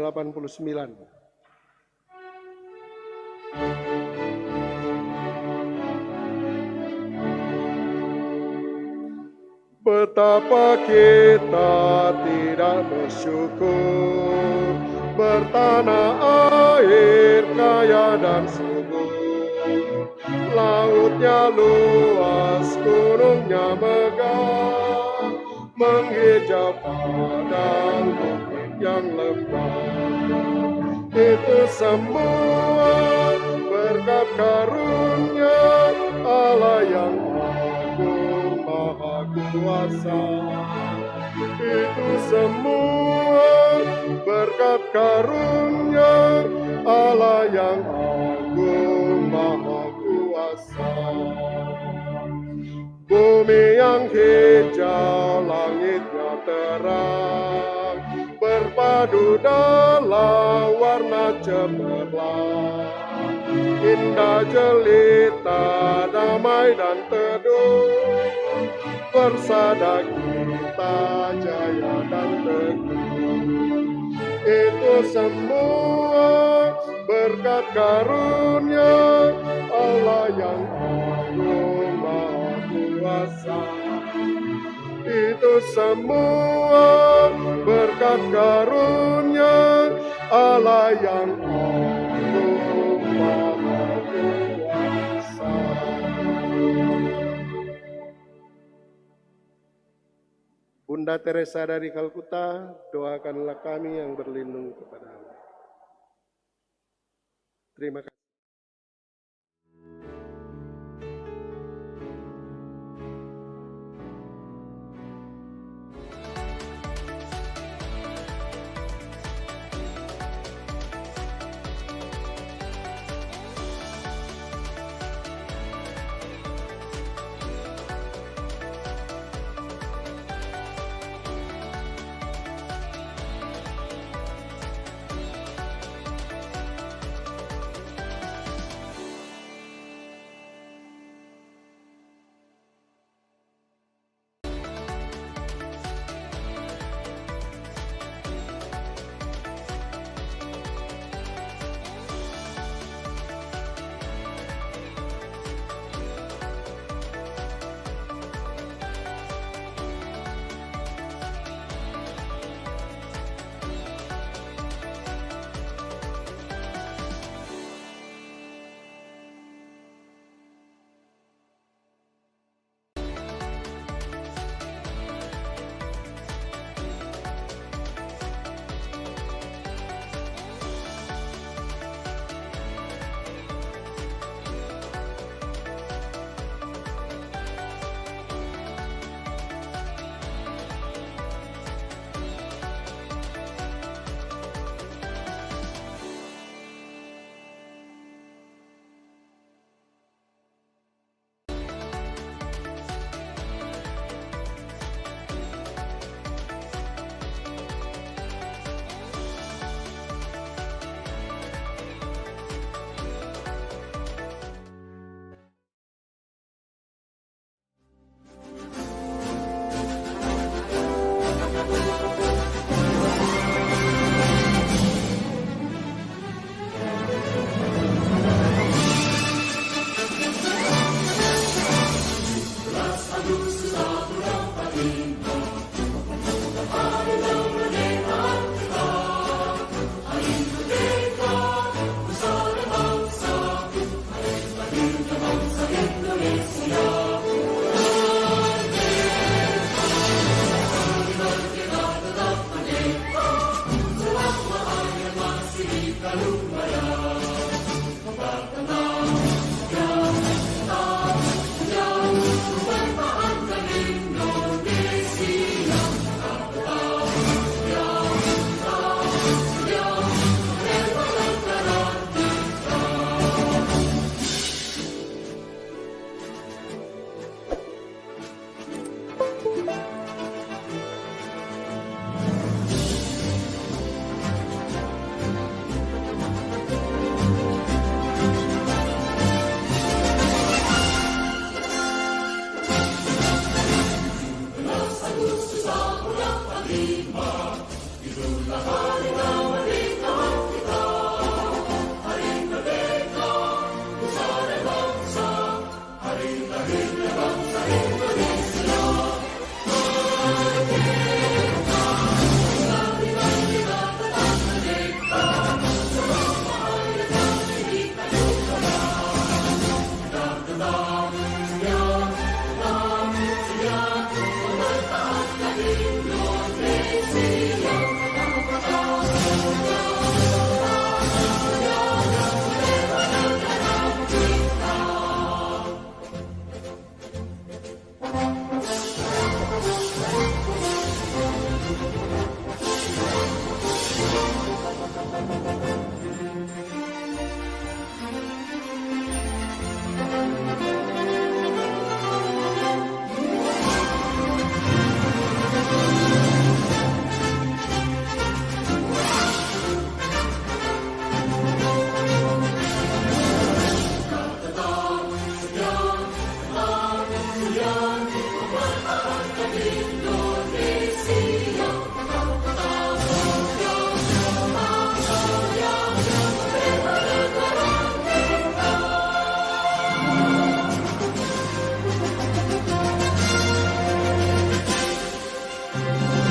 Betapa kita tidak bersyukur, bertanah air kaya dan subur, lautnya luas, gunungnya megah, menghijau padang bukit yang lebat. Itu semua berkat karunia Allah yang agung maha kuasa. Itu semua berkat karunia Allah yang agung maha kuasa. Bumi yang hijau, langitnya terang, berpadu dalam warna cemerlang. Indah jelita, damai dan teduh, bersada kita jaya dan teguh. Itu semua berkat karunia Allah yang agung maha kuasa. Itu semua berkat karunia Allah yang agung maha kuasa. Bunda Teresa dari Kalkuta, doakanlah kami yang berlindung kepada-Mu. Terima kasih.